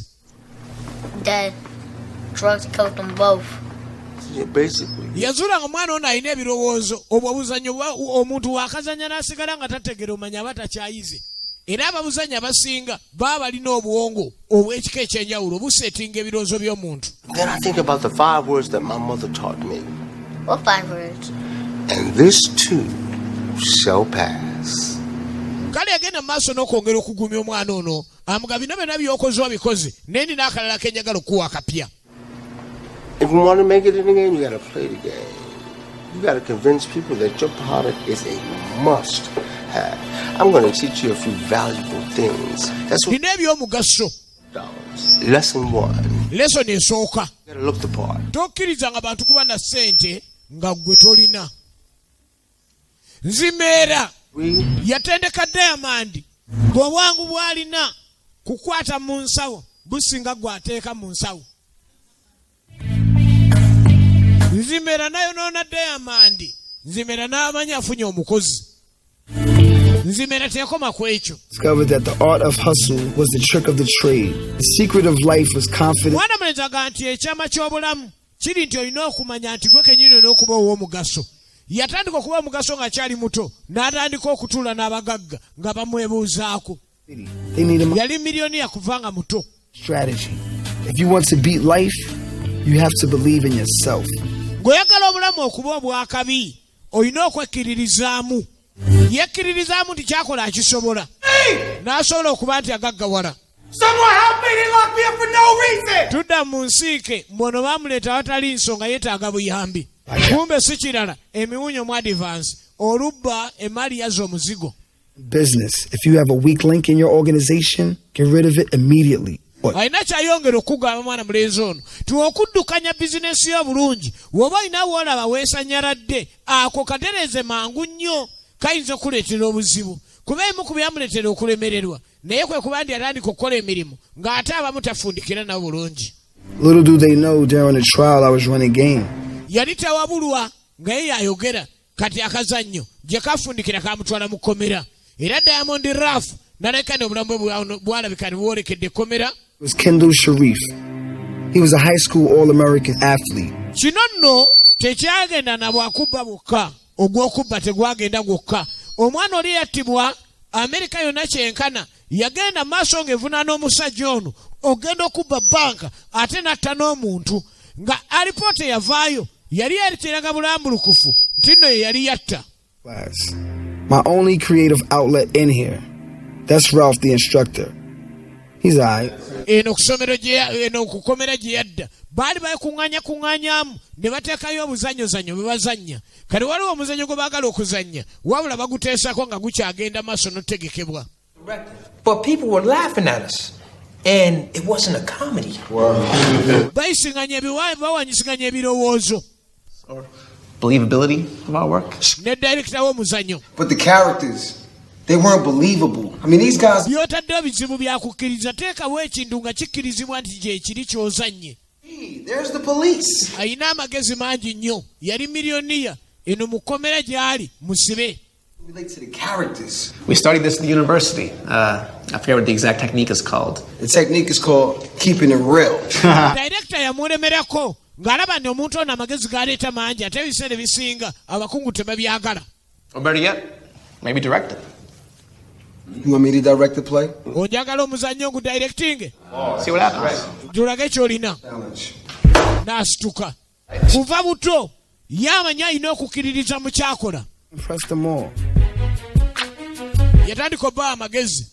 Yazuula nga omwana ono alina ebirowoozo obwo obuzannyo omuntu waakazannya n'asigala nga tategera omanya aba takyayize. Era ababuzanya abasinga baba balina obuwongo obw'ekika ekyenjawulo buseetinga ebirowoozo by'omuntu. Then I think about the 5 words that my mother taught me. What 5 words? And this too shall pass. Kale yagenda mu maaso n'okwongera okugumya omwana ono amuga bino byonna by'okoze obikoze naye nina akalala kenjagala okuwa akapya. If you want to make it in the game, you got to play the game. You got to convince people that your product is a must have. I'm going to teach you a few valuable things. That's what. Lesson 1. Lesson esooka. You got to look the part. Tokkirizanga bantu kuba na ssente nga gwe tolina. Nzimeera yatendeka Diamond ng'obwangu bw'alina kukwata mu nsawo businga gwateeka mu nsawo. Nzimeera nayonoona Diamond. Nzimeera n'amanyi afunye omukozi. Nzimeera tekoma ku ekyo. Discovered that the art of hustle was the trick of the trade. The secret of life was confidence. Mwana mulenzaga nti ekyama ky'obulamu kiri nti olina okumanya nti gwe kennyini olina okuba ow'omugaso. Yatandika okuba omugaso nga kyali muto n'atandika okutuula n'abagagga nga bamwebuuzaako. Yali miliyoniya kuva nga muto. Strategy. If you want to beat life, you have to believe in yourself. Ng'oyagala obulamu okuba obwakabi olina okwekkiririzaamu. Yekkiririzaamu nti kyakola akisobola. N'asobola okuba nti agaggawala. Tudda mu nsiike mbono baamuleeta awatali nsonga yeetaaga buyambi. Kumbe si kirala emiwunyo mu advance olubba emali yazza omuzigo. Business. If you have a weak link in your organization, get rid of it immediately. Alina kyayongera okugamba mwana mulenzi ono ti okuddukanya bizinesi yo bulungi woba olina woolaba weesanyaladde ako katereeze mangu nnyo kayinza okuleetera obuzibu kuba emu ku byamuleetera okulemererwa naye kwe kuba ndi atandika okukola emirimu ng'ate abamu tafundikira nabo bulungi. Little do they know during the trial I was running game. Yali tawabulwa nga ye yayogera kati akazannyo gye kafundikira kamutwala mu kkomera era Diamond Rafu n'aleka ne obulamu bwe bwalabika ne bwolekedde ekkomera. Was Kendall Sharif. He was a high school All-American athlete. Kino nno tekyagenda na bwakubba bwokka ogw'okubba tegwagenda gwokka. Omwana oli yattibwa Amerika yonna kyenkana yagenda maaso ng'evunaana omusajja ono ogenda okubba banka ate n'atta n'omuntu nga alipoota eyavaayo yali yerekeranga bulambulukufu nti nno ye yali yatta. My only creative outlet in here. That's Ralph the instructor. He's alright. Eno kukomera gye yadda baali bayikuŋŋaanyamu ne bateekayo obuzanyozanyo bwe bazannya kale waliwo omuzannyo gwe baagala okuzannya wabula baguteesako nga gukyagenda maaso n'otegekebwa. But people were laughing at us and it wasn't a comedy. Bayisiŋŋanya bawanyisiŋŋanya ebirowoozo. Believability of our work. Ne director w'omuzannyo. But the characters, they weren't believable. I mean, these guys. Byotaddewo bizibu byakukkiriza teekawo ekintu nga kikkirizibwa nti gye kiri ky'ozannye. There's the police. Ayina amagezi mangi nnyo yali miliyoniya eno mu kkomera gy'ali musibe. Relate to the characters. We studied this at the university. I forget what the exact technique is called. The technique is called keeping it real. Director yamulemerako ng'alaba nti omuntu ono amagezi g'aleeta mangi ate ebiseera ebisinga abakungu tebabyagala. Or better yet, maybe direct it. You want me to direct the play? Onjagala omuzannyo ngu directing? See what happens. Tulage ky'olina. N'asituka. Kuva buto yamanya alina okukkiririza mu kyakola. Impress them all. Yatandika obba amagezi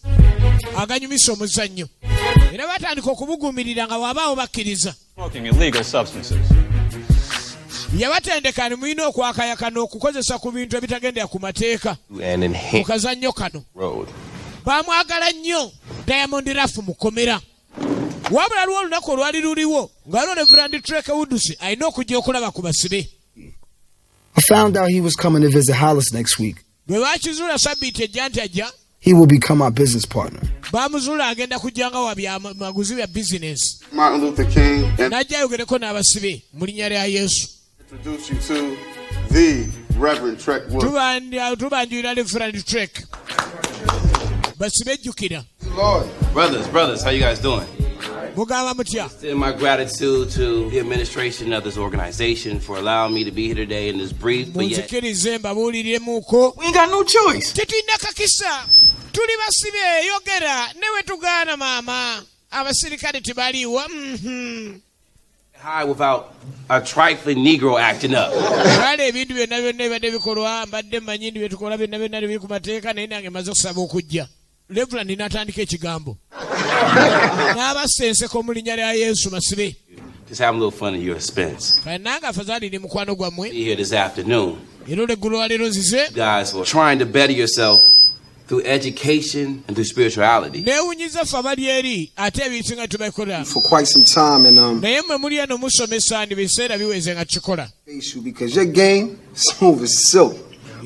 aganyumisa omuzannyo era batandika okubuguumirira nga waabaawo bakkiriza. Smoking illegal substances. yabatendeka ni mulina okwakayakana okukozesa ku bintu ebitagendera ku mateeka mu kazannyo kano baamwagala nnyo Diamond Rafu mukomera wabula lwo olunaku olwali luliwo ng'alwo Reverend Trek Woods alina okujja okulaba ku basibe. I found out he was coming to visit Hollis next week. bwe bakizuula sabbiiti ejja nti ajja He will become our business partner. baamuzuula agenda kujjanga wa maguzi bya bizinesi Martin Luther King and n'ajja ayogereko n'abasibe mu linnya lya Yesu. introduce you to the Reverend Trek Woods. tubanjulira Reverend Trek basibe jjukira. Brothers, how you guys doing? mugamba mutya? Extend my gratitude to the administration of this organization for allowing me to be here today in this brief, but yet munzikirize mbabuuliryemuko. We ain't got no choice. tetulina kakisa tuli basibe yogera newe tugaana maama abasirikale tebaliwo. high without a trifling Negro acting up. kale ebintu byonna byonna ebadde bikolwa mbadde mmanyi ndi byetukola byonna byonna biri ku mateeka naye nange maze okusaba okujja. Reverend n'atandika ekigambo n'abassa enseko mu linnya lya Yesu basibe. Just have a little fun at your expense. kale nange afazaali ndi mukwano gwammwe Be here this afternoon. era olw'eggulu lwaleero nzize You guys were trying to better yourself through education and through spirituality. neewunyiza ffe abali eri ate ebisinga tubikola For quite some time, and naye mmwe muli eno musomesa ndi biseera biweze nga tukola because your game smooth as silk.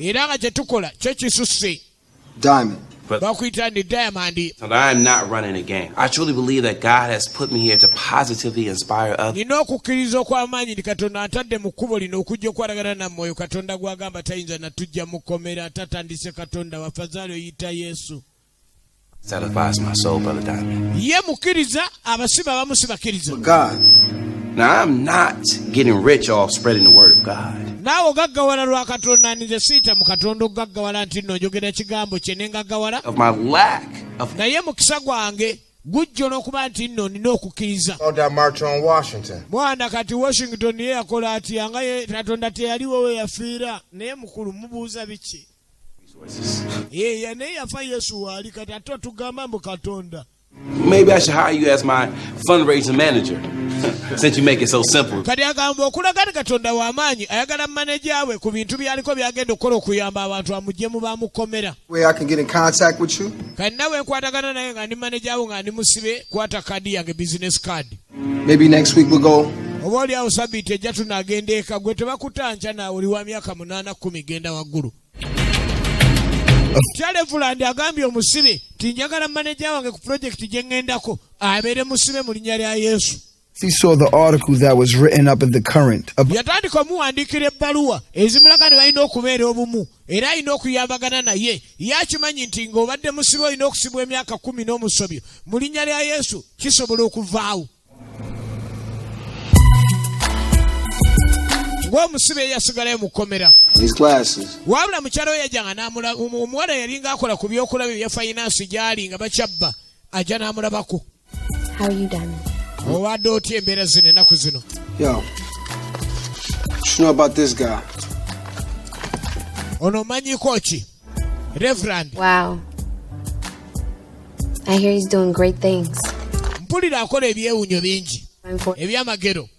era nga kye tukola kyo kisusse. Diamond. bakuyita ndi Diamond. So I am not running a game. I truly believe that God has put me here to positively inspire others. nina okukkiriza okw'amaanyi ndi Katonda antadde mu kkubo lino okujja okwalagana nammwe oyo Katonda gw'agamba tayinza natujja mukomera tatandise Katonda wafazaali oyita Yesu. Satisfies my soul, Brother Diamond. ye mukkiriza abasibe abamu si bakkiriza. Now I'm not getting rich off spreading the word of God. naawe ogaggawala lwa Katonda nze siita mu Katonda ogaggawala nti nno njogera kigambo kye ne ngaggawala Of my lack of naye mukisa gwange gujja olw'okuba nti nno nina okukkiriza. About that march on Washington. mwana kati Washington ye yakola atya nga ye Katonda teyaliwo we yafiira naye mukulu mubuuza biki ye naye yafa Yesu waali kati ate otugamba mbu Katonda. Maybe I should hire you as my fundraising manager, since you make it so simple. kati agamba okulaga ni Katonda w'amaanyi ayagala maneja we ku bintu byaliko byagenda okukola okuyamba abantu amugyemu bamukomera. Way I can get in contact with you. kati nawe nkwatagana naye nga ndi maneja wo nga ndi musibe kwata kadi yange business card. Maybe next week we'll go. oba oli awo sabbiiti ejja tunagenda eka gwe tebakutanca naawe oli wa myaka 8-10 genda waggulu. Reverend agambye omusibe ti njagala maneja wange ku projekiti gye ŋŋendako abeere musibe mu linnya lya Yesu. He saw the article that was written up in the Current. yatandika omuwandiikira ebbaluwa ezimulaga ne balina okubeera obumu era alina okuyambagana naye ye akimanyi nti ng'obadde musibe olina okusibwa emyaka 10 n'omusobyo mu linnya lya Yesu kisobola okuvaawo. ng'omusibe yasigalayo mu kkomera. These glasses. wabula mukyala we yajjanga n'amulaba omuwala yalinga akola ku byokulaba ebya fayinansi gy'ali nga bakyabba ajja n'amulabako. How are you, Diamond? obadde otya embeera zino ennaku zino? Yo, what you know about this guy? ono omanyiko ki? Reverend. Wow. I hear he's doing great things. mpulira akola ebyewunyo bingi ebyamagero.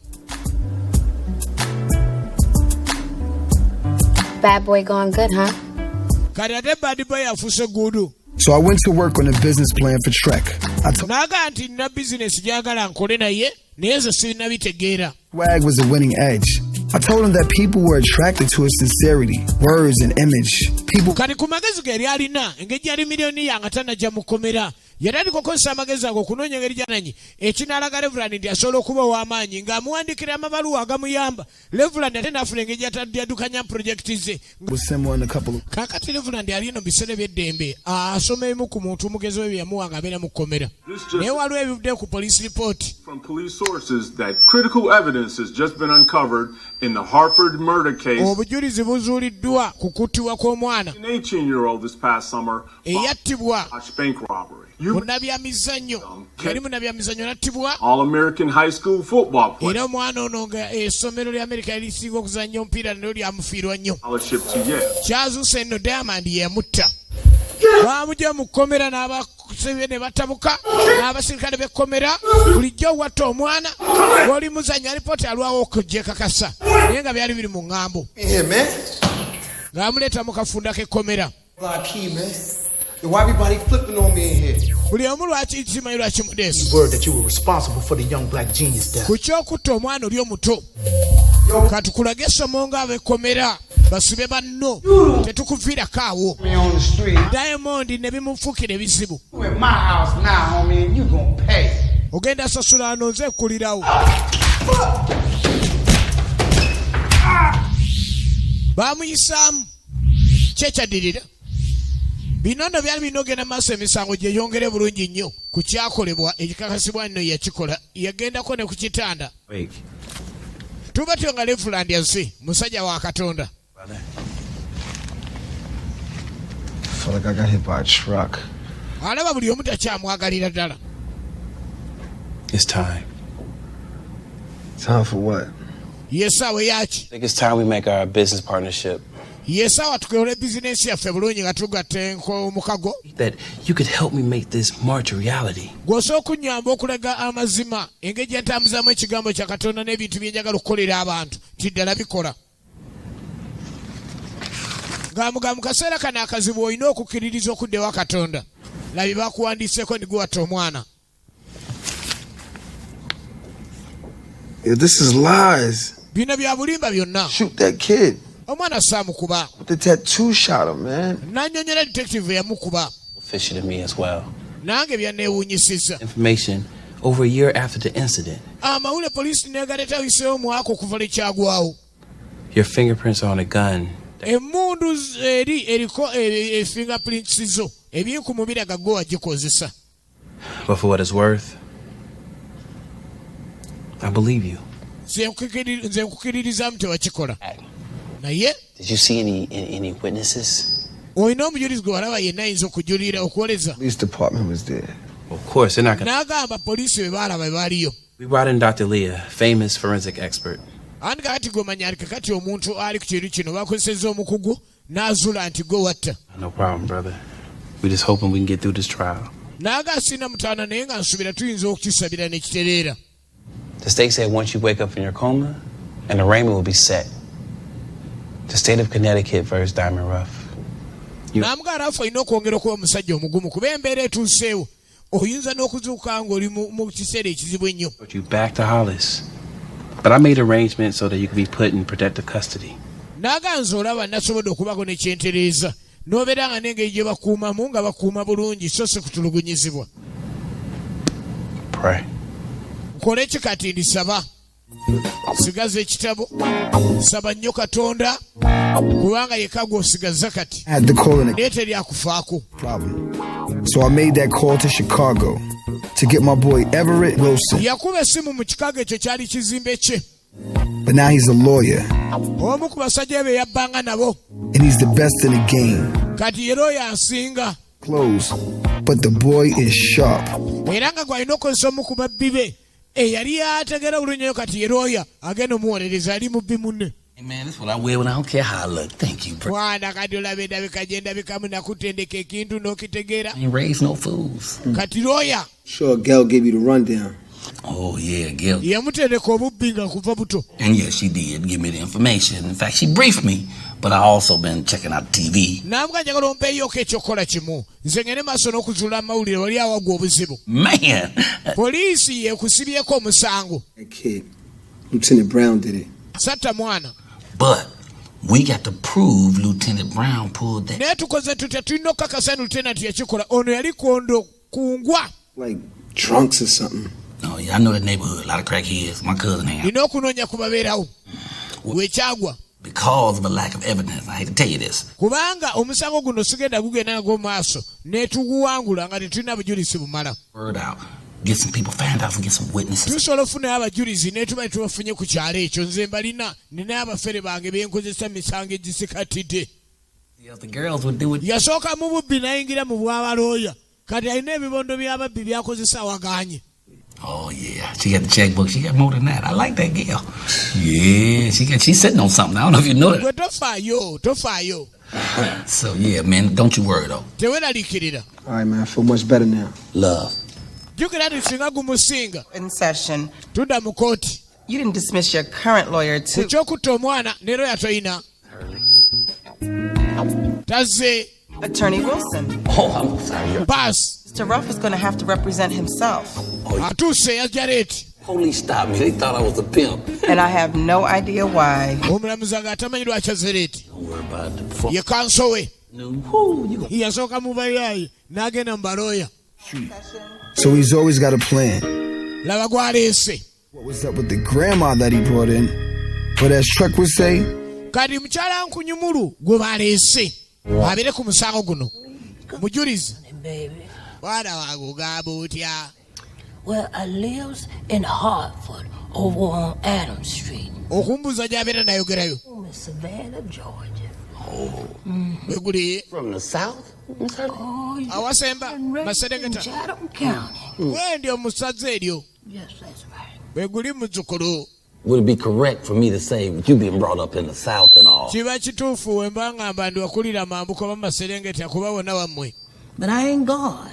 Bad boy going good, huh? kati ate bad boy afuuse gudu. So I went to work on a business plan for Trek. Naga nti nina bizinesi gyagala nkole naye naye nze sirina bitegeera. Swag was a winning edge. I told him that people were attracted to his sincerity, words, and image. People. Kati ku magezi ge yali alina engeri yali miliyoni nga tanajja mukomera yatandika okukozesa amagezi ago okunoonya engeri gyananyi ekinaalaga Reverend nti asobola okuba ow'amaanyi ng'amuwandikira amabaluwa agamuyamba. Reverend ate n'afuna engeri gyataddukanya projekiti ze. Kaakati Reverend ali eno biseera by'eddembe asoma emu ku muntu omugezi we bye yamuwa ng'abeera mu kkomera. Naye waliwo ebivudde ku police report. From police sources that critical evidence has just been uncovered in the Hartford murder case. Obujulizi buzuuliddwa ku kuttibwa kw'omwana. An 18-year-old this past summer. Eyattibwa. Bank robbery. Munnabyamizannyo yali munnabyamizannyo nattibwa. All-American high school football player. Era omwana ono nga essomero lya Amerika erisinga okuzannya omupiira nalyo lyamufiirwa nnyo. Scholarship to Yale. Kyazuuse nno Diamond ye yamutta. bamujja mu kkomera n'abasebe ne batabuka n'abasirikale b'ekkomera bulijjo watta omwana bw'oli muzannya alipoota alwawo okugyekakasa naye nga byali biri mu ŋŋambo ng'amuleeta mu kafunda k'ekkomera. Why everybody flipping on me in here? Buli omu lwaki kimanyi lwaki mudeesi Word that you were responsible for the young black genius death. ku kyokutta omwana oli omuto katukulage essomo ng'ab'ekkomera basibe banno tetukuviirako awo. Diamond ne bimufuukira ebizibu ogenda sasula ano nze kulirawo. Bamuyisaamu kyekyadirira bino nno byali birina ogenda maaso emisango gye yongere bulungi nnyo ku kyakolebwa ekikakasibwa nno yakikola yagendako ne ku kitanda. Tuba tyo nga Reverend Yansi musajja wa Katonda. I feel like I got hit by a truck. Alaba buli omu takyamwagalira ddala. It's time. Time for what? Yesaawa yaki? I think it's time we make our business partnership. Yesaawa tukole bizinensi yaffe bulungi nga tugatte omukago. That you could help me make this march a reality. Gw'osobola okunnyamba okulaga amazima engeri gye ntambuzaamu ekigambo kya Katonda n'ebintu bye njagala okukolera abantu tiddala bikola. Ng'amugamba mu kaseera kano akazibu olina okukkiririza okuddewa Katonda. Labi bakuwandiiseeko ne guwatta omwana. Yeah, this is lies. Bino bya bulimba byonna. Shoot that kid. Omwana saamukuba. The tattoo shot him, man. Nannyonnyola detective yamukuba. Fishy to me as well. Nange byanneewuunyisizza. Information over a year after the incident. Amawulire poliisi neegaleta awiseewo mwaka okuva ekyagwawo. Your fingerprints are on a gun. Emmundu eri eriko fingerprints zo ebyenkumu biraga gwe wagikozesa. But for what it's worth, I believe you. Nze nkukiririzaamu tewakikola. Naye Did you see any witnesses? olina omujulizi gwe walaba yenna ayinza okujulira okwoleza. Police department was there. Of course, they're not gonna. N'agamba poliisi be baalaba be baaliyo. We brought in Dr. Leah, famous forensic expert. Andi kakati gomanya ali kakati omuntu ali ku kintu kino bakozesezza omukugu n'azula nti gwe watta. No problem, brother. We're just hoping we can get through this trial. N'aga sina mutaana naye nga nsubira tuyinza okukisabira ne kitereera. The state said once you wake up from your coma, an arraignment will be set. The state of Connecticut versus Diamond Ruff. N'amuga Ralph alina okwongera okuba omusajja omugumu kuba embeera etuuseewo oyinza n'okuzuuka ng'oli mu kiseera ekizibu ennyo. Put you back to Hollis. But I made arrangements so that you could be put in protective custody. N'aga nze olaba nasobodde okubako ne kyentereeza n'obeera nga n'engeri gye bakuumamu nga bakuuma bulungi so si kutulugunyizibwa. Pray. Nkole ki kati ndisaba? Sigaza ekitabo saba nnyo Katonda kubanga yekka gw'osigaza kati naye teri akufaako. So I made that call to Chicago to get my boy Everett Wilson. Yakuba essimu mu Chicago ekyo kyali kizimbe kye. But now he's a lawyer. Omu ku basajja be yabbanga nabo. And he's the best in the game. Kati ye oyo asinga. Close. But the boy is sharp. Era nga gw'alina okozesa omu ku babbi be. Yali ategeera bulungi nnyo kati ye lawyer agenda omuwolereza ali mubbi munne. Hey man, that's what I wear when I don't care how I look. Thank you, bro. Mwana kati olaba endabika gye ndabikamu nakutendeka ekintu n'okitegeera. I ain't raised no fools. Kati lawyer. Sure, Gail gave you the rundown. Oh yeah, Gil. Yamutendeka obubbi nga kuva buto. And yes, she did give me the information. In fact, she briefed me, but I also been checking out TV. Namuga njagala ompeeyoko ekyokukola kimu. Nze ngende maaso n'okuzuula amawulire wali awagwa obuzibu. Man! Poliisi yekusibyeko omusango. That kid, Lieutenant Brown did it. Satta mwana. But we got to prove Lieutenant Brown pulled that. Naye tukoze tutya tulina okukakasa Lieutenant yakikola. Ono yali kondo kungwa. Like drunks or something. Oh yeah, I know that neighborhood. A lot of crackheads. My cousin had. Nina okunoonya ku babeerawo. Wekyagwa. Because of a lack of evidence. I hate to tell you this. Kubanga omusango guno sigenda gugenda nagwo maaso netuguwangula nga tetulina bujulizi bumala. Word out. Get some people found out and get some witnesses. Tusobola okufunayo abajulizi netuba tubafunye ku kyalo ekyo. Nze mbalina nina abafere bange benkozesa misango egisikatidde. The girls would do it. Yasooka mu bubbi nayingira mu bw'abalooya. Kati alina ebibondo by'ababbi byakozesa waganye. Oh yeah, she got the checkbook. She got more than that. I like that girl. Yeah, she's sitting on something. I don't know if you know that. Tofaayo. So, yeah, man, don't you worry, though. All right, man, I feel much better now. Love. In session. Tunda mu kooti. You didn't dismiss your current lawyer too. Kukyokutta omwana ne lawyer toyina. Tazze. Attorney Wilson. Oh, I'm sorry. Pass. Mr. Ruff is going to have to represent himself. Atuse yajareti. Police stopped me. They thought I was a pimp. And I have no idea why. Omulamuzi atamanyi lwaki azereti. Don't worry about it. Ye kanso we. No. Yasooka mu bayayi n'agenda mu balooya. So he's always got a plan. Laba gwaleese. What was up with the grandma that he brought in? But as Truck would say, kati mukyala nkunyumulu gwe baleese abeere ku musango guno mujulizi bwana wange ogamba otya. Well, I lives in Hartford over on Adams Street. Okumbuuza gy'abeera nayogerayo. Savannah, Georgia. Weguli from the south? Awasemba Maserengeta. Chatham County. Wendi omusaza eryo. Yes, that's right. Weguli muzzukulu. Would it be correct for me to say with you being brought up in the south and all? Kiba kituufu we mba ngamba ndi wakulira mambuko ba Maserengeta kuba wonna wammwe. But I ain't God.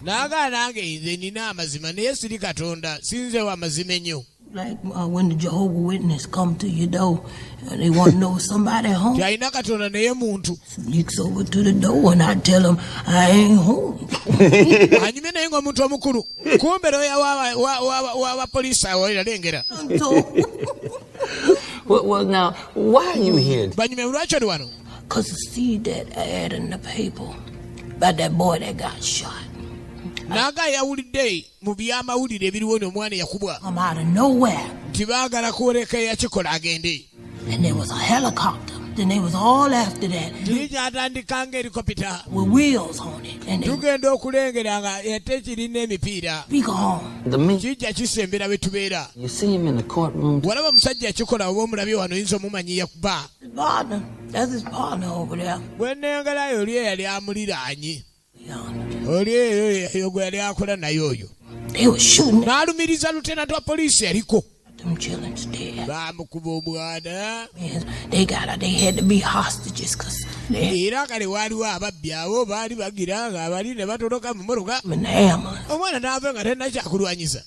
Naaga nange nze nina amazima naye siri Katonda sinze wa mazima ennyo. Like when the Jehovah Witness come to your door and they want to know somebody home. Yalina Katonda naye muntu. Sneaks over to the door and I tell him I ain't home. Anyume naye ng'omuntu omukulu. Kumbe lawyer wa poliisi awo yalengera. Well, now, why are you here? Banyume lwaki oli wano? Because see that ad in the paper about that boy that got shot. Naga yawulidde mu byamawulire ebiriwo omwana yakubwa. I'm out of nowhere. Nti baagala kwoleka yakikola agende. And there was a helicopter. Then they was all after that. Atandika ng'erikopita. With wheels on it. And they tugenda okulengera nga ate kirina emipiira. Speak home. Kijja kisembera we tubeera. You see him in the courtroom. Walaba omusajja akikola oba omulabye wano oyinza omumanyiya kuba. His partner. That's his partner over there. Bwe nnengerayo oli eyali amuliraanye. Oli eyo gwe yali akola naye oyo. N'alumiriza lutenanti wa poliisi yaliko. Baamukuba omwana. They had to be hostages because era kale waaliwo ababbi abo baali bagira nga abali ne batoloka mu mmotoka. Omwana n'ava nga talina kyakulwanyiza.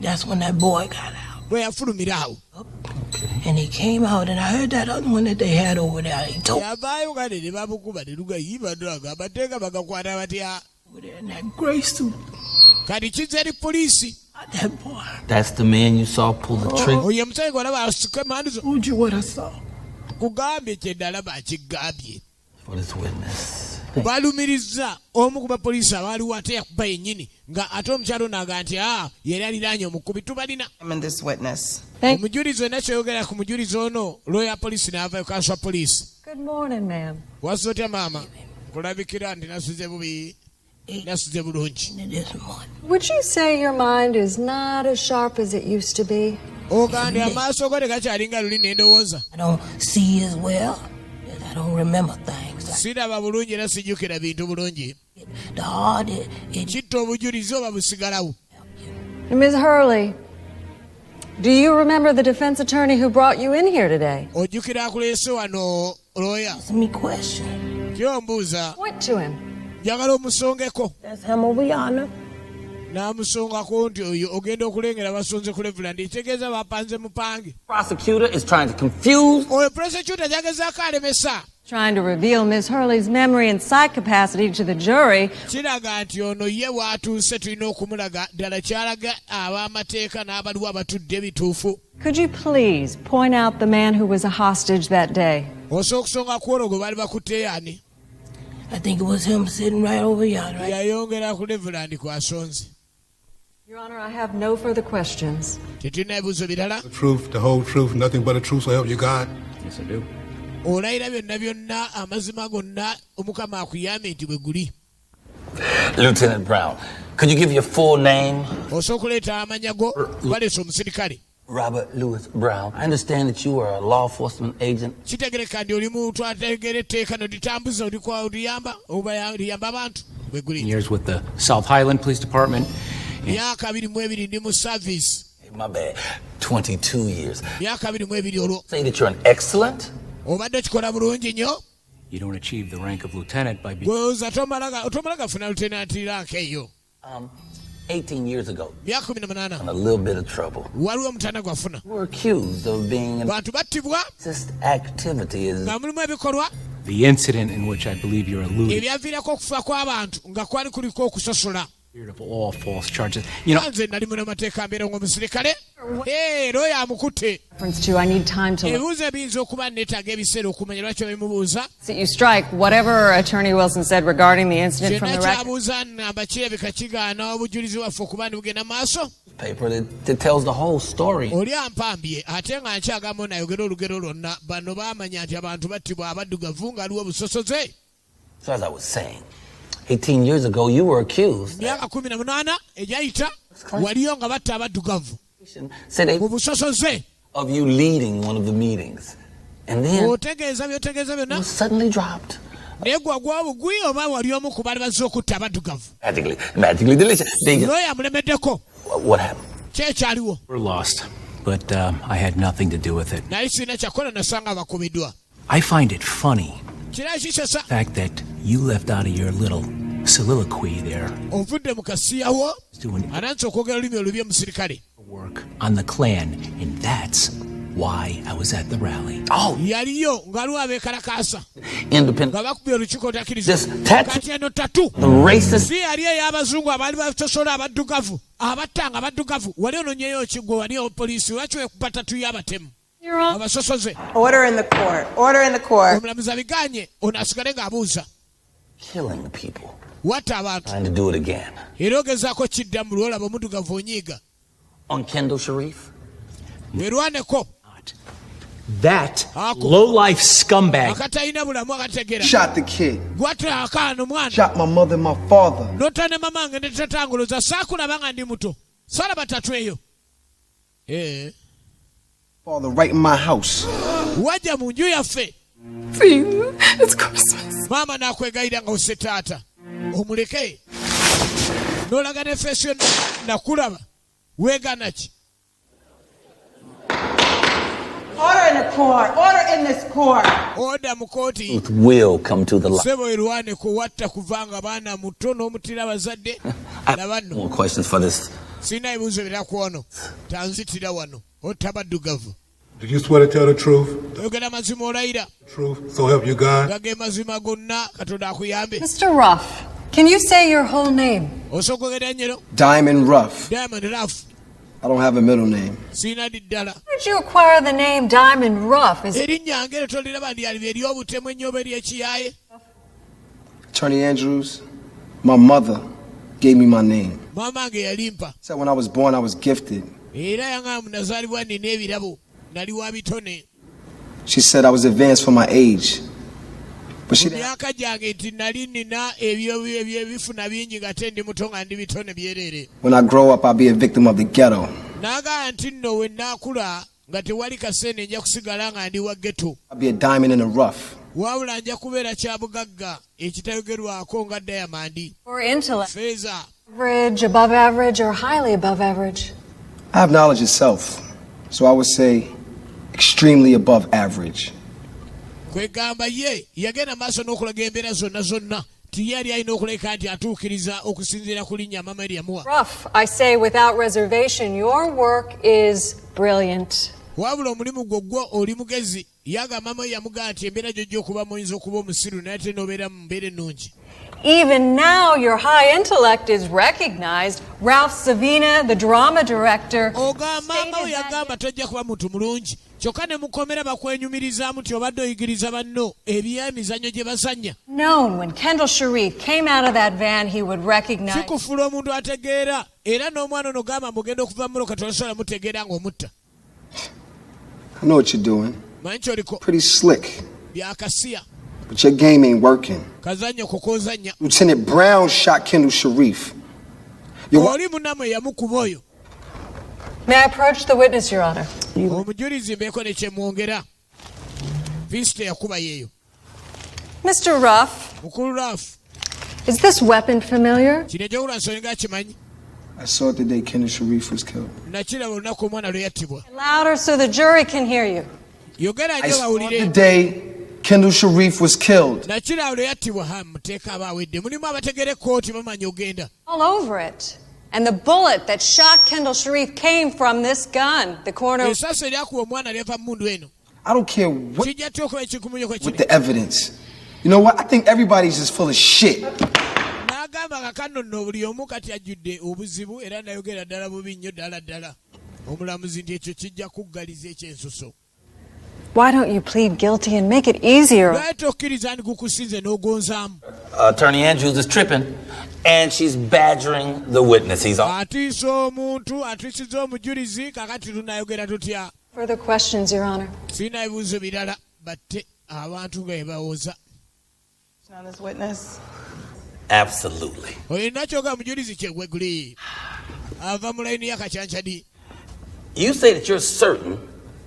That's when that boy got out. Bwe yafulumira awo. And he came out and I heard that other one that they had over there. He told yavaayo kale ne bamukuba ne lugayiba ddala amateeka bagakwata batya. over there in that gray suit. Kati kizza eri poliisi. That boy. That's the man you saw pull the trigger? Oyo omusajja gwe olaba asika emmandu zo. Told you what I saw. Kugambye kye ddalaba akigambye. For this witness. Balumiriza omu ku bapoliisi abaaliwo ate yakuba yennyini nga ate omukyalo n'aga nti yali aliraanye omukubi tubalina. Omujulizi wenna kyeyogera ku mujulizi ono lawyer poliisi n'avayo kanswa poliisi. Good morning, ma'am. Wazze otya maama? Kulabikira nti nasuze bubi. Nasuze bulungi. Would you say your mind is not as sharp as it used to be? Ogambye amaaso go tegakyalinga luli n'endowooza. I don't see as well. I don't remember things. Siraba bulungi era sijjukira bintu bulungi. The heart kitta obujulizi oba busigalawo. Ms. Hurley, do you remember the defense attorney who brought you in here today? Ojjukira akuleese wano lawyer. Ask me question. Kyombuuza. Point to him. Njagala omusongeko. That's him over yonder. N'amusongako nti oyo ogenda okulengera basonze ku Reverend ekitegeeza bapanze mupange. Prosecutor is trying to confuse. Oyo prosecutor jagezaako alemesa. Trying to reveal Ms. Hurley's memory and sight capacity to the jury. Kiraga nti ono ye waatuuse tulina okumulaga ddala kyalaga ab'amateeka n'abaliwo abatudde bituufu. Could you please point out the man who was a hostage that day? Osobola okusonga ku olwo gwe baali bakutte yaani? I think it was him sitting right over yonder. Right? Yayongera ku Reverend kwasonze. Your Honor, I have no further questions. Tetulina ebibuuzo birala? The truth, the whole truth, nothing but the truth, so help you God? Yes, I do. Olayira byonna byonna amazima gonna omukama akuyambe nti bwe guli. Lieutenant Brown, could you give your full name? Osobola okuleeta amanya go baleese omusirikale. Robert Louis Brown. I understand that you are a law enforcement agent. Kitegereka ndi oli muntu ateegera etteeka nolitambuza oliyamba oba liyamba abantu bwe guli. Years with the South Highland Police Department. Myaka 22 ndi mu service. My bad. 22 years. Myaka 22 olwo. Say that you're an excellent. Obadde kikola bulungi nnyo. You don't achieve the rank of lieutenant by being... Gwoza otomalaga funa lieutenant rank eyo. 18 years ago. Myaka 18. In a little bit of trouble. Waliwo mutana gwafuna. We're accused of being an bantu battibwa. This activity is... nga mulimu ebikolwa. The incident in which I believe you're alluding... ebyaviirako okufa kw'abantu nga kwali kuliko okusosola. Of all false charges. You know... nze nali muna mateeka mbeera ng'omusirikale. Looyo amukutte. I need time to ebibuuzo ebiyinza okuba neetaaga ebiseera okumanya lwaki babimubuuza. you strike whatever Attorney Wilson said regarding the incident from the record. kyabuuza namba kirabika kigaana obujulizi waffe okuba nibugenda maaso. Paper that tells the whole story. oli ampambye ate nga nkyagamba nayogera olugero lwonna bano baamanya nti abantu battibwa abaddugavu ng'aliwo obusosoze. So as I was saying, 18 years ago you were accused. myaka 18 egyayita waliyo nga batta abaddugavu mu busosoze. Of you leading one of the meetings. And then otegeeza byonna you suddenly dropped. naye gwagwa bugwi oba wali omu ku baali bazze okutta abaddugavu. Magically delicious. looyo amulemeddeko. What happened? Kyaliwo. We're lost, but I had nothing to do with it. naye sirina kyakola nasanga bakubiddwa. I find it funny. kirala kisesa. Fact that you left out of your little soliloquy there. ovudde mu kasiyawo anansi okwogera olulimi olubi omusirikale. Work on the Klan, and that's why I was at the rally. yaliyo ng'aliwo abeekalakaasa Independent. nga bakubye olukiiko otakkiriza. tattoo. kati eno tatu Racist. si yali ey'abazungu abaali basosola abaddugavu abattanga abaddugavu. wali ononyeyo kigwe wali poliisi lwaki wekuba tatu y'abatemu abasosoze. Order in the court. Order in the court. omulamuzi abiganye ono asigale ng'abuuza. Killing the people. watta abantu Trying to do it again. era ogezaako kiddamu lwolaba omuddugavu onyiiga. On Kendall Sharif. werwaneko. That low-life scumbag akatalina bulamu akategera. Shot the kid. gwatta akaana omwana. Shot my mother and my father. nota ne mamange ne tatangoloza saakulaba nga ndi muto. salaba tatu eyo. Father right in my house. wajja mu nju yaffe. It's Christmas. maama n'akwegayira nga osse taata omuleke n'olaga ne feesi yonna nakulaba weegana ki. Order in the court. Order in this court. oda mu kooti. Will come to the light. sebo erwane kuwatta kuvanga baana muto n'omutira abazadde. nabanno More questions for this. sirina ebibuuzo birala ku ono tanzitira wano otta baddugavu. Did you swear to tell the truth? oyogera mazima olayira. Truth, so help you God. gage mazima gonna katonda akuyambe. Mr. Ruff, can you say your whole name? osobola okwogera nnyero. Diamond Ruff. Diamond Ruff. I don't have a middle name. sirina diddala. How did you acquire the name Diamond Ruff? Is it erinnya ngere toliraba ndyaliba ery'obutemu ennyo oba ery'ekiyaaye. Attorney Andrews, my mother gave me my name. maama nge yalimpa. Said when I was born I was gifted. era yangamba nazaalibwa nina ebirabo nali wa bitone. She said I was advanced for my age. But she mu myaka gyange nti nali nina ebyebifuna bingi nga te ndi muto nga ndi bitone byereere. when I grow up I'll be a victim of the ghetto. n'agamba nti nno we nnaakula nga tewali kaseene nja kusigala nga ndi wa ghetto. I'll be a diamond in the rough. wabula nja kubeera kyabugagga ekitayogerwako nga Diamond. or intellect? feeza. Average, above average, or highly above average? I have knowledge itself, so I would say extremely above average. kwegamba ye yagenda maaso n'okulaga embeera zonna ti ye yali alina okuleka nti atuukiriza okusinziira ku linnya mama eryamuwa. Ruff, I say without reservation, your work is brilliant. wabula omulimu gwo oli mugezi. yagamba mama yamugamba nti embeera gyojja okubamu oyinza okuba omusiru naye te n'obeera mu mbeera ennungi. Even now, your high intellect is recognized. Ralph Savina, the drama director, mama we yagamba tojja kuba muntu mulungi kyokka ne mukomera bakwenyumirizaamu nti obadde oyigiriza banno ebyemizannyo gye bazannya. known when Kendall Sharif came out of that van, he would recognize. kikufuula omuntu ategeera era n'omwana ono gamba mugenda okuva mulo katosobola mutegeera ng'omutta. I know what you're doing. manyi kyoliko. Pretty slick. byakasiya. But your game ain't working. kazannyo kokozannya. Lieutenant Brown shot Kendall Sharif. oli munamu eyamukuba oyo. May I approach the witness, Your Honor? omujulizi mbeeko ne kyemwongera. visita yakuba yeeyo. Mr. Ruff, mukulu Ruff. is this weapon familiar? kino ekyokula nsonyi nga kimanyi. I saw it the day Kendall Sharif was killed. nakiraba olunaku omwana lwe yattibwa. Louder so the jury can hear you. yogera I nnyo saw it the bawulire. day Kendall Sharif was killed. All over it. And the bullet that shot Kendall Sharif came from this gun. The coroner... I don't care what with the evidence. You know what? I think everybody's just full of shit. Why don't you plead guilty and make it easier? Attorney Andrews is tripping, and she's badgering the witness. He's all... Further questions, Your Honor. On this witness. Absolutely. You say that you're certain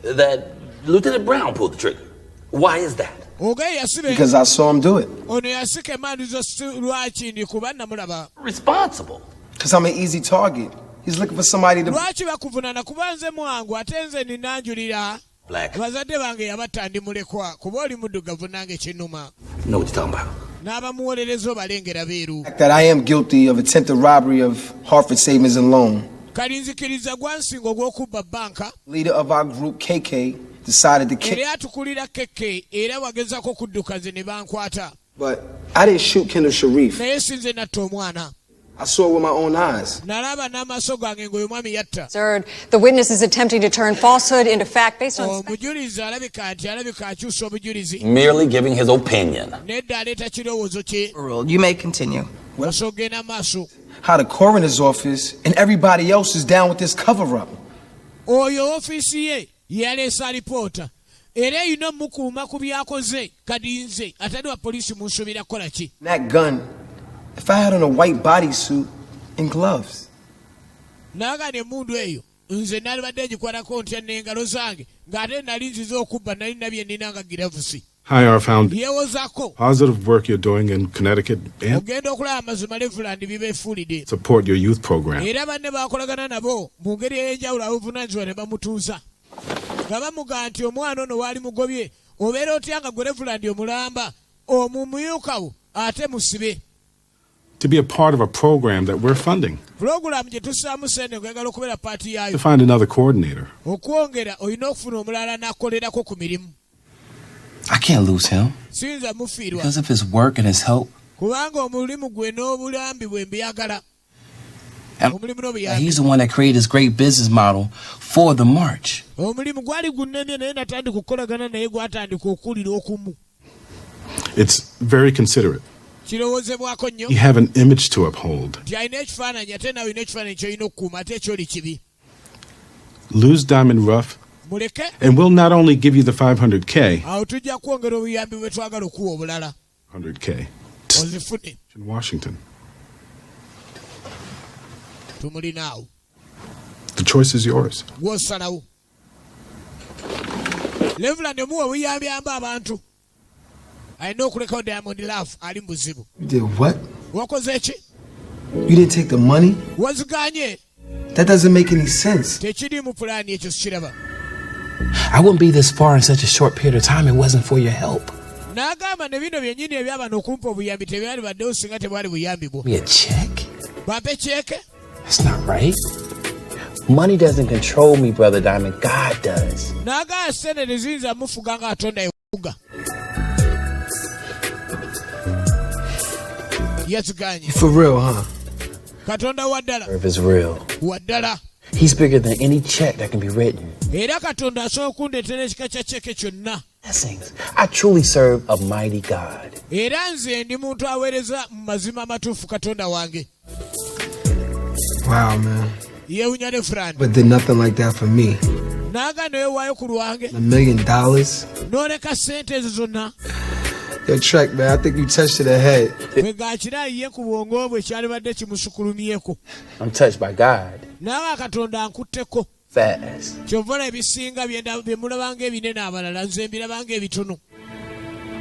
that Lieutenant Brown pulled the trigger. Why is that? Because I saw him do it. Responsible. Because I'm an easy target. He's looking for somebody to... Black. Know what you're talking about. That I am guilty of attempted robbery of Hartford Savings and Loan. Leader of our group, KK, decided to kill. But I didn't shoot Kendall Sharif. I saw it with my own eyes. Third, the witness is attempting to turn falsehood into fact based on... Merely giving his opinion. You may continue. How the coroner's office and everybody else is down with this cover-up. That gun, if I had on a white bodysuit and gloves. Hi, I found positive work you're doing in Connecticut and support your youth program. To be a part of a program that we're funding. To find another coordinator. I can't lose him because of his work and his help. And he's the one that created this great business model for the march. It's very considerate. You have an image to uphold. Lose Diamond Rough, and we'll not only give you the 500K, 100K in Washington. The choice is yours. You did what? You didn't take the money? That doesn't make any sense. I wouldn't be this far in such a short period of time if it wasn't for your help. Me a check? That's not right. Money doesn't control me, Brother Diamond. God does. For real, huh? If it's real. He's bigger than any check that can be written. Blessings. I truly serve a mighty God. Wow, man. But did nothing like that for me. $1 million? Yo, Trek, man, I think you touched to the head. I'm touched by God. Fast.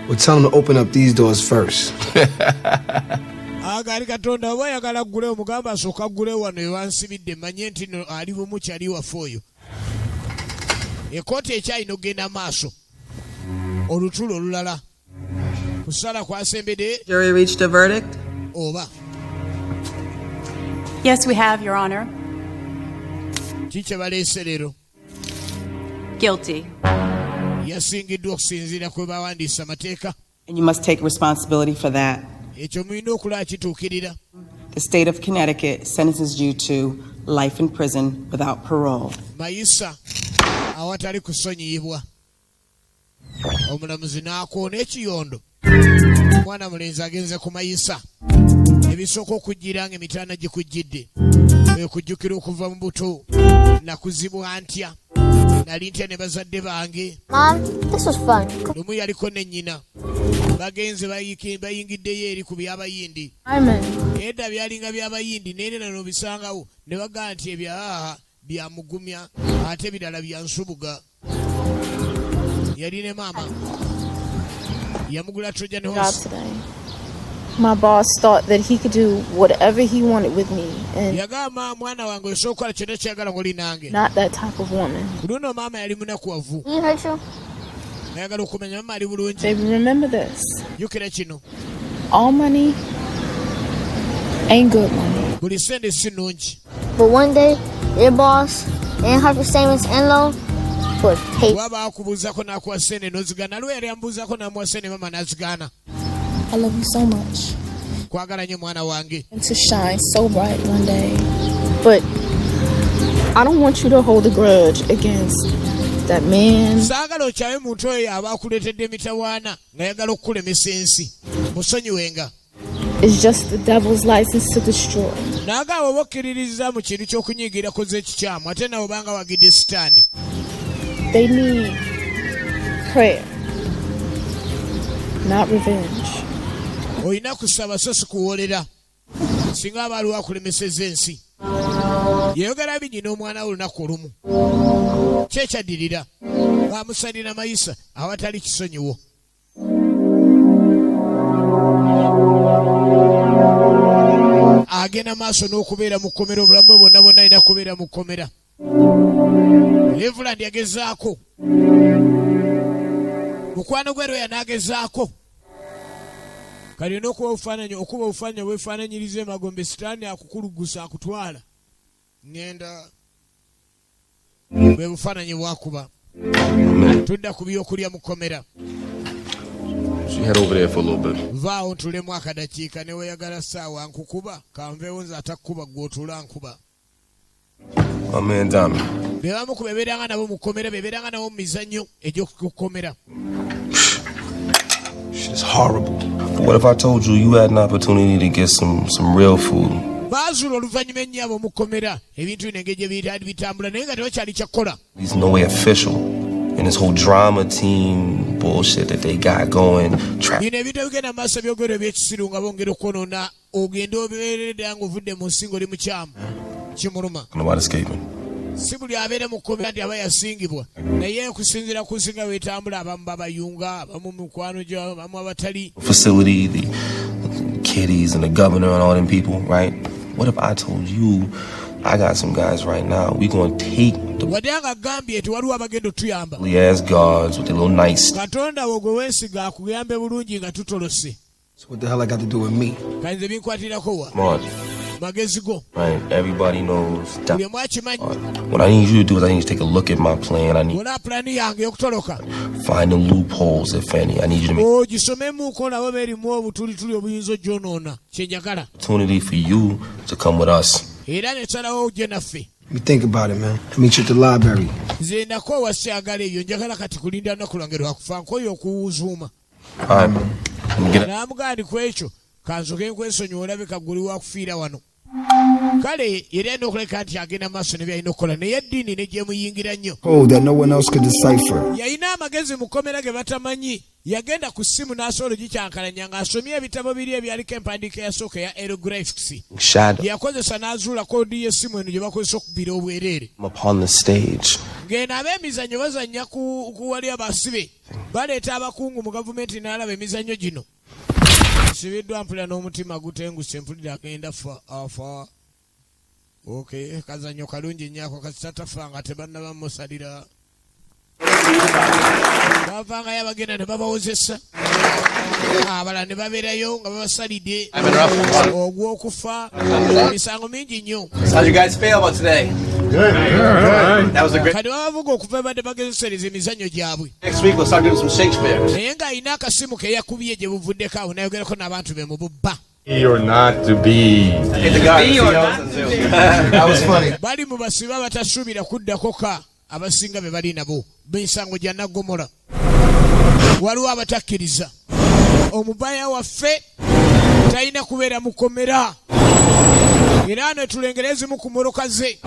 Well, tell him to open up these doors first. kusala kwasembedde. Jury reached a verdict? Oba. Yes, we have, Your Honor. Kiki baleese leero? Guilty. Yasingiddwa okusinziira kwe bawandiisa amateeka. And you must take responsibility for that. Ekyo mulina okulaba kituukirira. The state of Connecticut sentences you to life in prison without parole. Mayisa awatali kusonyiyibwa. Omulamuzi n'akoona ekiyondo. Omwana mulenzi agenze ku mayisa. Ebisooka okujjira ng'emitaana gikujjidde. Ekujjukira okuva mu buto. Nakuzibwa ntya. Nali ntya ne bazadde bange. Mom, this was fun. Lumu yaliko ne nnyina. Bagenze bayingiddeyo eri ku by'abayindi. Edda byalinga by'abayindi naye nano bisangawo ne bagaa nti ebyaha byamugumya ate ebirala byansubuga. Yali ne maama yamugula Trojan horse. My boss thought that he could do whatever he wanted with me, and yagamba mwana wange osokola kyonna kyagala ngoli nange. Not that type of woman. Luno maama yali munakuwavu. Ayagala okumenya mama ali bulungi. Baby, remember this. Jukira kino. All money ain't good money. Buli sente si nnungi. But one day, your boss and Harper Statement's in-law would hate. Waba akubuuzako n'akuwa sente n'ozigana. Lwe yali amubuuzako n'amuwa sente mama n'azigana. I love you so much. Kwagala nnyo mwana wange. And to shine so bright one day. But I don't want you to hold a grudge against that man. Saagala okyawe muntu oyo aba akuleetedde emitawaana nga yagala okukulemesa ensi. Musonyiwenga. It's just the devil's license to destroy. Naagaba oba okkiririza mu kintu ky'okunyiigira koze ekikyamu ate nawe obanga wagidde sitaani. They need prayer, not revenge. Olina kusaba so si kuwolera. Singa aba aliwo akulemeseza ensi. Yayogera bingi n'omwana we olunaku olumu. Kyekyadirira. Bamusalira mayisa awatali kisonyiwo. Agenda maaso n'okubeera mu kkomera obulamu bwe bwonna bwonna alina kubeera mu kkomera. Reverand yagezaako. Mukwano gwe Roya n'agezaako. Kalina okuba obufaananyi obwefaananyiriza emagombe sitaani akukulugusa akutwala. Ngenda bwe bufaananyi bwakuba. Tudda ku by'okulya mu kkomera. Head over there for a little bit. Vaawo ntulemu akadakiika ne weeyagala ssaawa nkukuba kanveewo nze atakkuba gw'otula nkuba. My man Diamond. Be bamu ku bebeeranga nabo mu kkomera bebeeranga nabo mu mizannyo egy'okukkomera. Shit's horrible. But what if I told you you had an opportunity to get some real food? Baazula oluvannyuma ennyabo mu kkomera ebintu bino engeri gye byali bitambula naye nga tebakyali kyakkola. He's no way official. And this whole drama team bullshit that they got going. Bino ebintu ebigenda maaso byogero ebyekisiru nga bongera okwonoona ogenda obeeredde nga ovudde mu nsingo oli mukyamu. Kimuluma. Nobody escaping. Si buli abeera mu kkomera nti aba yasingibwa. Naye okusinziira ku nsinga bwetambula abamu babayunga, abamu mikwano gyo, abamu abatali. Facility, the kiddies and the governor and all them people, right? What if I told you I got some guys right now, we gonna take the wadanga gambye eti waliwo abagenda otuyamba. As guards with a little nice. Katonda wo gwe weesiga akuyambe bulungi nga tutolose. So what the hell I got to do with me? Kayinza binkwatirako wa? Come on. Magezi go. Right, everybody knows that. Buli omu akimanyi. What I need you to do is I need you to take a look at my plan. I need wona plani yange y'okutoloka. Find the loopholes, if any. I need you to make gisomemu nabo beerimu obutulituli obuyinza oggyonoona kye njagala. Opportunity for you to come with us. Era nesalawo ojje naffe. Let me think about it, man. I'll meet you at the library. Nze ndakoowa syagala eyo njagala kati kulinda lunaku lwange lwakufa nkoyo okuwuzuuma. Naamugandi ku ekyo kansoke nkwesonyiwa olabika guli wakufiira wano. Kale yali alina okuleka nti agenda maaso ne byalina okukola naye eddiini ne gyemuyingira nnyo. That no one else could decipher. Yalina amagezi mu kkomera ge batamanyi. Yagenda ku ssimu n'asobola ogikyankalanya ng'asomye ebitabo biri ebyaliko empandiika eyasooka eya hieroglyphs. Yakozesa n'azuula koodi y'essimu eno gye bakozesa okubira obwereere. Upon the stage. Ng'eno ab'emizannyo bazannya ku wali abasibe. Baleeta abakungu mu gavumenti n'alaba emizannyo gino. Sibiddwa mpulira n'omutima gutenguse mpulira agenda afa. Okay, kazannyo kalungi nnyo ako kasita tafa nga tebannaba musalira. Bavangayo abagenda ne babawozesa. Abala ne babeerayo nga babasalidde ogw'okufa emisango mingi nnyo. How'd you guys feel about today? Good. That was a great. Kati babavuga okuva badde bagezesereza emizannyo gyabwe. Next week we'll start doing some Shakespeare. Naye ng'alina akasimu ke yakubye gye buvuddeko awo nayogerako n'abantu be mu bubba. Be or not to be. That was funny. Bali mu basibe abatasuubira kuddako ka abasinga be bali nabo b'ensango gya Naggomola. Waliwo abatakkiriza. Omubaya waffe talina kubeera mukomera. Era ne tulengera ezimu ku mmoloka ze.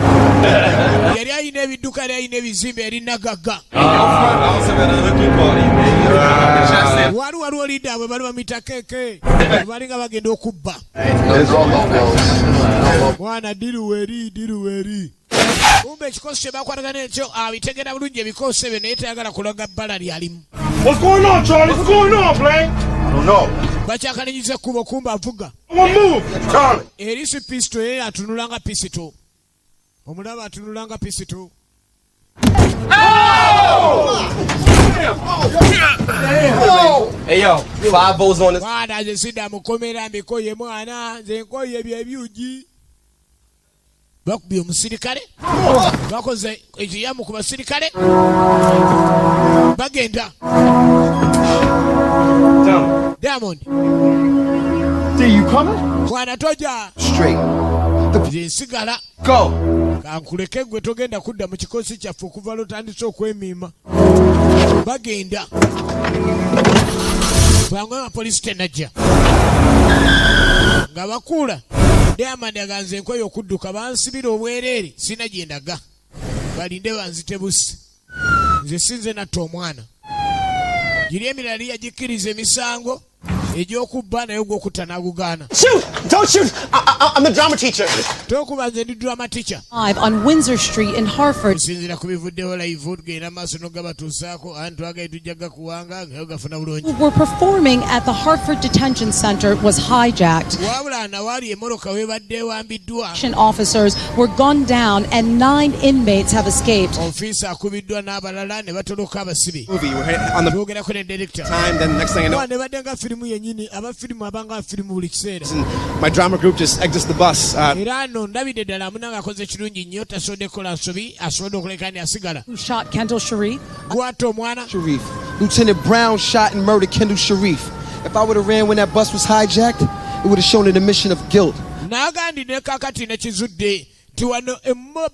Yali alina ebidduka, yali alina ebizimbe, yali nagagga. Waliwo lidda bwe bali bamuyita keeke. Bali nga bagenda okubba. Mwana diruweri. Kumbe ekikosi kye bakwatagana ekyo abitegeera bulungi ebikosi ebyo naye tayagala kulaga bbala lyalimu. What's going on, Charlie? What's going on, Blaine? I don't know. Bakyakanenyiza ekkubo kumbe avuga. Move, Charlie. Erisi pisito ye atunulanga pisito. Omulaba atunulanga pisito. Hey yo, 5 O's on this. Mwana nze sidda mukomera mbikoye mwana nze nkoye by'ebyugi. Bakubye omusirikale. Bakoze ekiyamu ku basirikale. Bagenda. Diamond. See you coming? Mwana toja. Straight. Nsigala. Go. Kankuleke gwe togenda kudda mu kikosi kyaffe okuva lutandise okwemiima. Bagenda. Bangwe abapoliisi tenajja. Nga bakuula. Diamond aganze enkoye okudduka bansibira obwereere sina gye ndaga. Balinde banzite busi. Nze sinze natta omwana. Giri emirala yagikkiriza emisango egy'okubba naye ogw'okutta n'agugaana. Shoot! Don't shoot! I'm the drama teacher. Tokuba nze ndi drama teacher. On Windsor Street in Hartford. Sinzira ku bivuddewo live tugenda maaso n'ogabatuusaako anti twagaye tujja gakuwanga nga gafuna bulungi. Were performing at the Hartford Detention Center was hijacked. Wabula nawaali emmoloka weebadde ewambiddwa. Officers were gunned down and 9 inmates have escaped. Ofiisa akubiddwa n'abalala ne batoloka abasibe. Twogerako ne director. Time, then next thing I know. Ne badde nga firimu yennyini abafirimu abanga firimu buli kiseera. My drama group just exits the bus. Era no ndabidde ddala munanga akoze kirungi nnyo tasobodde kukola nsobi asobodde okuleka ndi asigala. Who shot Kendall Sharif? Gwata omwana. Sharif. Lieutenant Brown shot and murdered Kendall Sharif. If I would have ran when that bus was hijacked, it would have shown an admission of guilt. N'agandidde kakati ne kizudde ti wano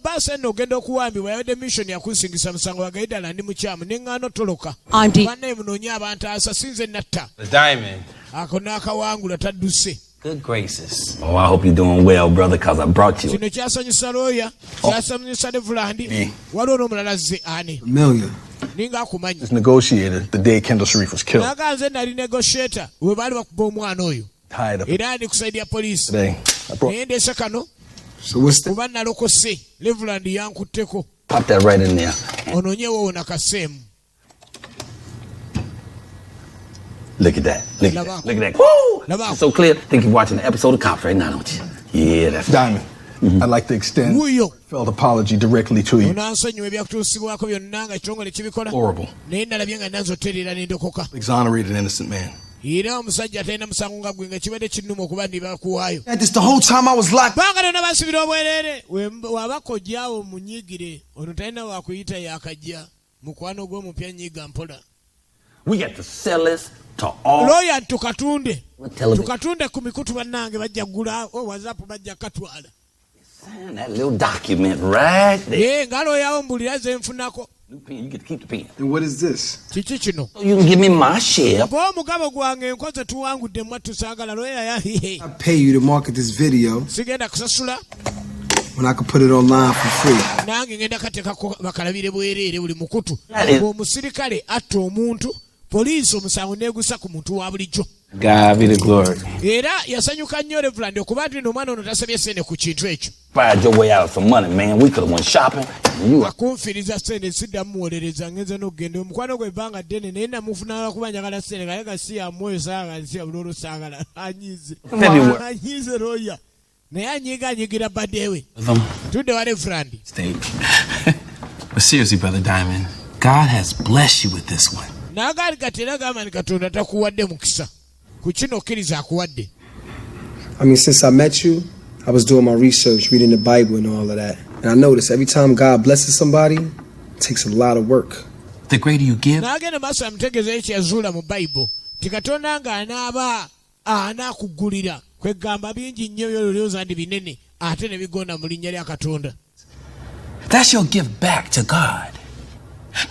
bbaasi eno ogenda okuwambibwa yabadde mission yakunsingisa musango wagaye ddala ndi mukyamu neŋŋaano toloka. Bannaye munoonye abantu asa sinze natta. The Diamond. Ako n'akawangula tadduse. Good gracious. Oh, I hope you're doing well, brother, because I brought you. Kino kyasanyusa looya, kyasanyusa Devulandi. Waliwo n'omulala zze ani. Familiar. Ninga akumanyi. This negotiator the day Kendall Sharif was killed. Naga nze nali negotiator we baali bakuba omwana oyo. Tied up. Era ndi kusaidia poliisi. Today. Naye ndeese kano. So what's the... Kuba nalokose. Devulandi yankutteko. Pop that right in there. Onoonyewo nakaseemu. Look at that. Look at that. Look at that. Woo! It's so clear. Think you're watching the episode of Cops right now, don't you? Yeah, that's Diamond. I'd like to extend felt apology directly to you. Horrible. Exonerated Exonerated innocent man. That is the whole time I was locked. We got to sell this to all. Lawyer tukatunde. Tukatunde kumikutu banange bajja gula WhatsApp bajja katwala. That little document right there. Yeah, ngalo yawo mbulira ze nfunako. You get to keep the pen. And what is this? Kiki kino. You can give me my share. Bo mugabo gwange nkoze tuwangudde mwatu sagala lawyer ya hihe. I pay you to market this video. Sigenda kusasula. When I could put it online for free. Nange ngenda katekako bakalabire bwerere buli mukutu. Omusirikale atta omuntu. Poliisi omusango neegusa ku muntu wa bulijjo. God be the glory. Era yasanyuka nnyo Reverend okuba nti omwana ono tasabye ssente ku kintu ekyo. Fired your way out of some money, man. We could have went shopping. Akunfiriza ssente siddamu muwolereza ngenze n'okugenda omukwano gwe ebbanga ddene naye namufuna kuba njagala ssente kale gasi ya mwoyo saagala si ya bulolo saagala anyize. Anyize lawyer. Naye anyigira baddewe. Tudde wa Reverend. But seriously, Brother Diamond, God has blessed you with this one. Nagali katera gamba ni Katonda takuwadde mukisa. ku kino okkiriza akuwadde. I mean, since I met you, I was doing my research, reading the Bible and all of that. And I noticed every time God blesses somebody, it takes a lot of work. The greater you give, n'agenda maaso amutegeeza ekyazuula mu Bayibuli ti Katonda ng'anaaba anaakugulira kwegamba bingi nnyo byolowooza ndi binene ate ne bigonda mu linnya lya Katonda. that's your gift back to God.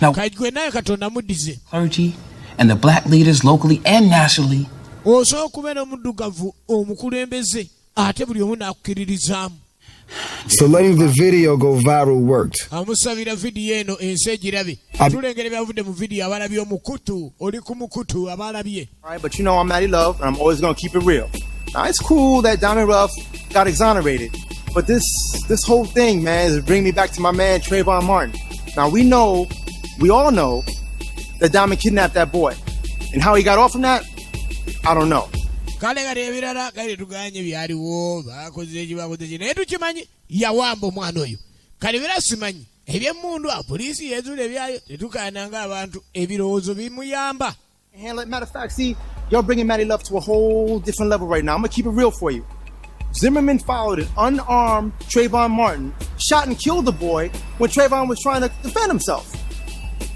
Now, gwe naye Katonda muddize. Clergy and the black leaders locally and nationally, osobola okuba n'omuddugavu omukulembeze ate buli omu n'akukkiririzaamu. So letting the video go viral worked. amusabira vidiyo eno ensi egirabe. tulengera ebyavudde mu vidiyo abalabye omukutu oli ku mukutu abalabye. All right, but you know I'm Matty Love, and I'm always gonna keep it real. Now it's cool that Diamond Ruff got exonerated, but this whole thing, man, is bringing me back to my man Trayvon Martin. Now we all know that Diamond kidnapped that boy, and how he got off from that, I don't know. kale kati ebirala kale tuganye byaliwo bakoze ekibakoze naye tukimanyi yawamba omwana oyo kale bira simanyi ebyemmundu poliisi yezuula ebyayo tetukaananga abantu ebirowoozo bimuyamba. Matter of fact, see, y'all bringing Matty Love to a whole different level right now. I'm gonna keep it real for you. Zimmerman followed an unarmed Trayvon Martin, shot and killed the boy when Trayvon was trying to defend himself.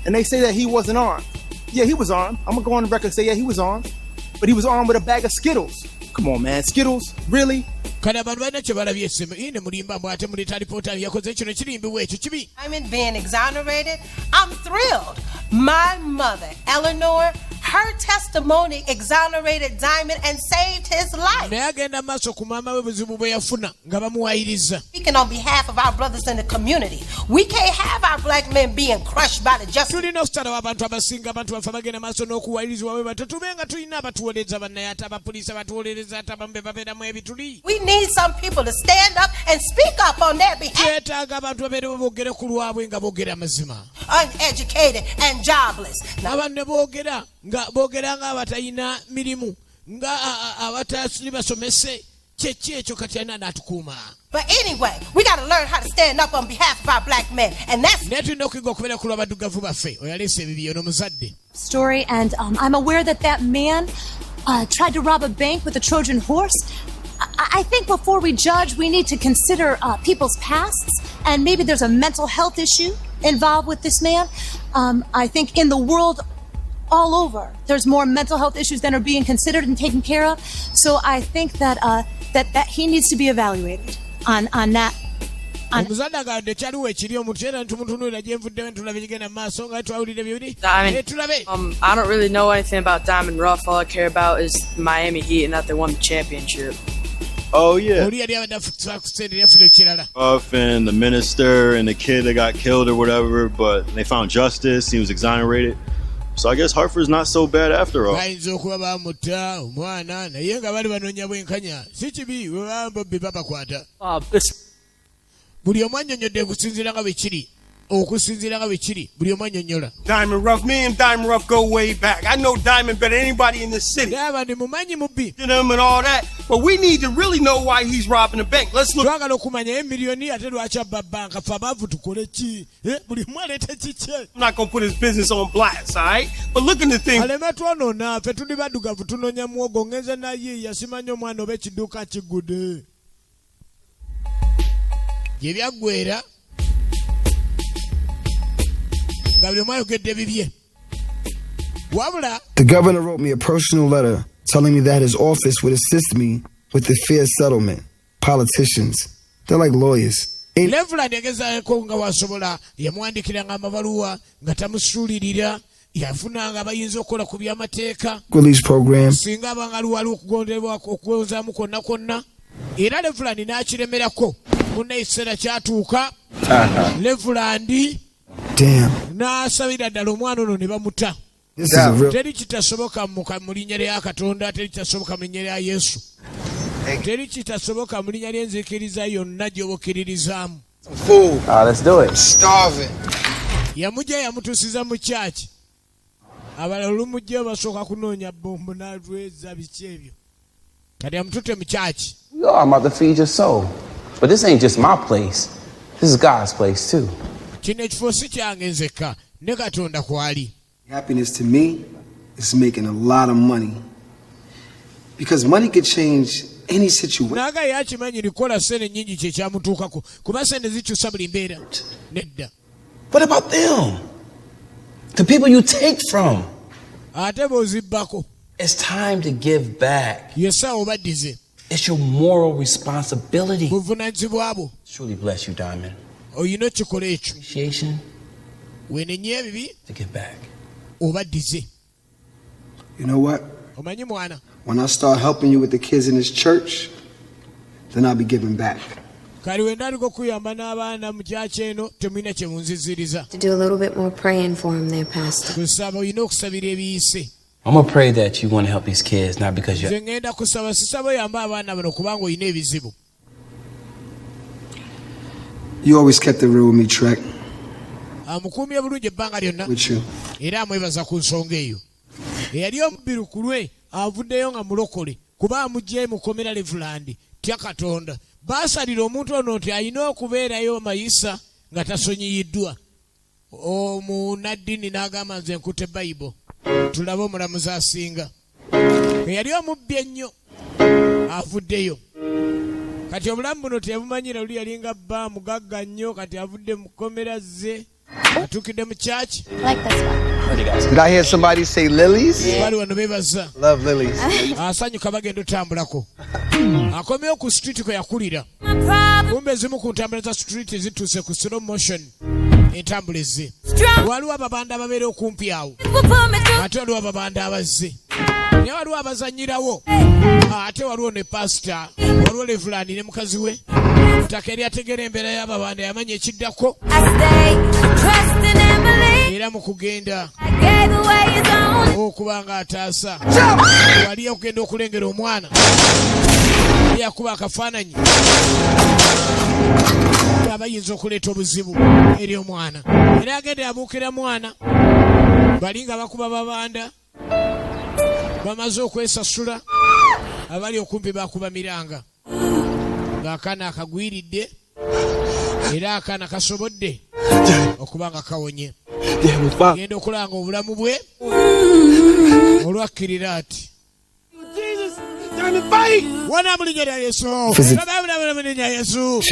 And they say that he wasn't armed. Yeah, he was armed. I'm gonna go on the record and say, yeah, he was armed. But he was armed with a bag of Skittles. Come on, man. Skittles? Really? Kale abantu balina kye balabye essemu ine mulimba mbw ate muleta alipoota yakoze kino kirimbiwa ekyo kibi. Diamond being exonerated, I'm thrilled. My mother, Eleanor, her testimony exonerated Diamond and saved his life. Naye agenda maaso ku maama we buzibu bwe yafuna nga bamuwayiriza. Speaking on behalf of our brothers in the community, we can't have our black men being crushed by the justice. tulina okusalawo abantu abasinga abantu bafe bagenda maaso n'okuwayirizibwa bwe batutubenga tulina abatuwolereza bannaye ate abapoliisi abatuwolereza ate abamu be babeeramu ebituli. We need some people to stand up and speak up on their behalf. Twetaaga abantu babeere boogere ku lwabwe nga boogera amazima. Uneducated and jobless. Abantu ne boogera nga abatalina mirimu nga abatali basomese kyeki ekyo kati alina n'atukuuma. But anyway, we got to learn how to stand up on behalf of our black men, and that's. Naye tulina okuyiga okubeera ku lw'abaddugavu baffe oyo aleese ebibiyo n'omuzadde. Story, and I'm aware that man tried to rob a bank with a Trojan horse. I think before we judge, we need to consider people's pasts, and maybe there's a mental health issue involved with this man. I think in the world all over, there's more mental health issues than are being considered and taken care of. So I think that that he needs to be evaluated on that. Omuzadde agadde kyaliwo ekiri omuntu era ntumutunuulira gye nvuddewo ntulabe kigenda mu maaso nga twawulira byuli. Tulabe. I don't really know anything about Diamond Ruff. All I care about is Miami Heat and that they won the championship. Oh, yeah. Ruff and the minister and the kid that got killed or whatever, but they found justice. He was exonerated. So I guess Hartford's not so bad after all. Bayinza okuba bamutta omwana naye nga bali banoonya bwenkanya si kibi we bambobbi babakwata. Buli omu annyonnyodde okusinziira nga bwe kiri. Okusinziira nga bwe kiri buli omu annyonnyola. Diamond Ruff, me and Diamond Ruff go way back. I know Diamond better than anybody in this city. Diamond mumanyi mubbi. Him and all that. But we need to really know why he's robbing the bank. Let's look. Twagala okumanya emiliyoni ate lwaki abba bbanka ffe abaavu tukole ki? Buli omu aleete kikye. I'm not going to put his business on blast, all right? But look at the thing. Aleme twonoona ffe tuli baddugavu tunoonya muwogo ngenze naye yasimanya omwana oba ekidduka kiggude. Gye byaggwera nga buli omu ayogedde bibye. Wabula. The governor wrote me a personal letter telling me that his office would assist me with the fair settlement. Politicians, they're like lawyers. Reverend yagezaako nga wasobola yamwandikiranga amabaluwa nga tamusuulirira yafunanga abayinza okukola ku by'amateeka. Release program. Singa abanga luwali okugondebwa okuwozaamu konna konna. Era Reverend n'akiremerako. Munne ekiseera kyatuuka. Reverend n'asabira ddala omwana ono ne bamuta. Teri kitasoboka mu linnya lya Katonda, teri kitasoboka mu linnya lya Yesu. Teri kitasoboka mu linnya ly'enzikiriza yonna gy'oba okkiririzaamu. Let's do it. Starving. Yamujja yamutuusiza mu kyaki. Abalala olumujjayo basooka kunoonya bombo n'alweza biki ebyo. Kati yamututte mu kyaki. I'm about to feed your soul. But this ain't just my place. This is God's place too. Kino ekifo si kyange nzekka ne Katonda kwali. Happiness to me is making a lot of money Because money could change any situation. Naga yakimanyi likola sente nnyingi kye kyamutuukako kuba sente zikyusa buli mbeera. Nedda. What about them? The people you take from. Ate b'ozibbako. It's time to give back. Yesa obaddize. It's your moral responsibility. Buvunaanyizibwa bwo. Truly bless you, Diamond. Oyina okikola ekyo. Appreciation. Weenenya ebibi. To give back. You know what? Omanyi mwana. When I start helping you with the kids in this church, then I'll be giving back. Kali wendaaliko kuyamba n'abaana mu kyakya eno temulina kye munziziriza. To do a little bit more praying for him there, Pastor. Kusaba oyina okusabira ebiyise. I'm gonna pray that you want to help these kids, not because you're. Nze ngenda kusaba sisaba oyamba abaana bano kubanga oyina ebizibu. You always kept it real with me, Trek. Amukuumye bulungi ebbanga lyonna. With you. Era amwebaza ku nsonga eyo. Eyali omubbiru ku lwe avuddeyo nga mulokole kuba amugye mukomera Levulandi tya Katonda. Baasalira omuntu ono nti alina okubeerayo mayisa nga tasonyiyiddwa. Omunaddini n'agamba nze nkutte Bayibuli. Tulabe omulamuzi asinga. Eyali omubbi ennyo avuddeyo. Kati obulamu buno tebumanyira luli yalinga bba mugagga nnyo kati avudde mu kkomera ze. Atukidde mu church. Did I hear somebody say lilies? Bali wano bebaza. Love lilies. Asanyuka bagenda otambulako. Akomyewo ku street kwe yakulira. Kumbe zimu ku ntambula za street zituuse ku slow motion. Entambula ezze. Waliwo ababanda ababeera okumpi awo. Ate waliwo ababanda abazze. Naye waliwo abazanyirawo. Ate waliwo ne pastor. Waliwo Levulandi ne mukazi we. Mutaka eri ategera embeera y'ababanda yamanya ekiddako. Era mu kugenda okuba nga ataasa wali okugenda okulengera omwana yakuba akafaananyi abayinza okuleeta obuzibu eri omwana era agenda yabuukira mwana bali nga bakuba babanda bamaze okwesasula abali okumpi bakuba miranga ng'akaana akagwiridde era akaana kasobodde okuba nga kawonye genda okulanga obulamu bwe olwakkirira ati wana mu linnya lya Yesu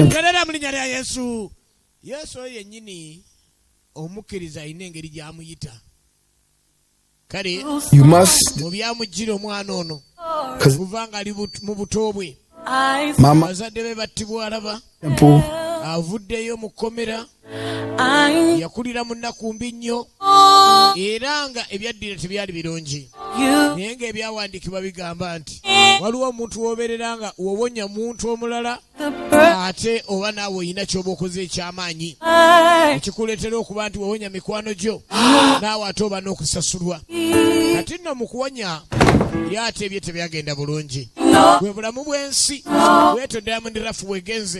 gerera mu linnya lya Yesu. Yesu oyo yennyini omukkiriza alina engeri gy'amuyita kale mu byamujjira omwana ono kuva nga ali mu buto bwe bazadde be battibwa alaba avuddeyo mu kkomera yakulira mu nnaku mbi nnyo era nga ebyaddira tebyali birungi naye ng'ebyawandiikibwa bigamba nti waliwo omuntu w'obeerera nga wowonya muntu omulala ate oba naawe olina ky'oba okoze eky'amaanyi ekikuleetera okuba nti wowonya mikwano gyo naawe ate oba n'okusasulwa kati nno mu kuwonya ye ate ebye tebyagenda bulungi bwe bulamu bw'ensi bweto Diamond Rafu wegenze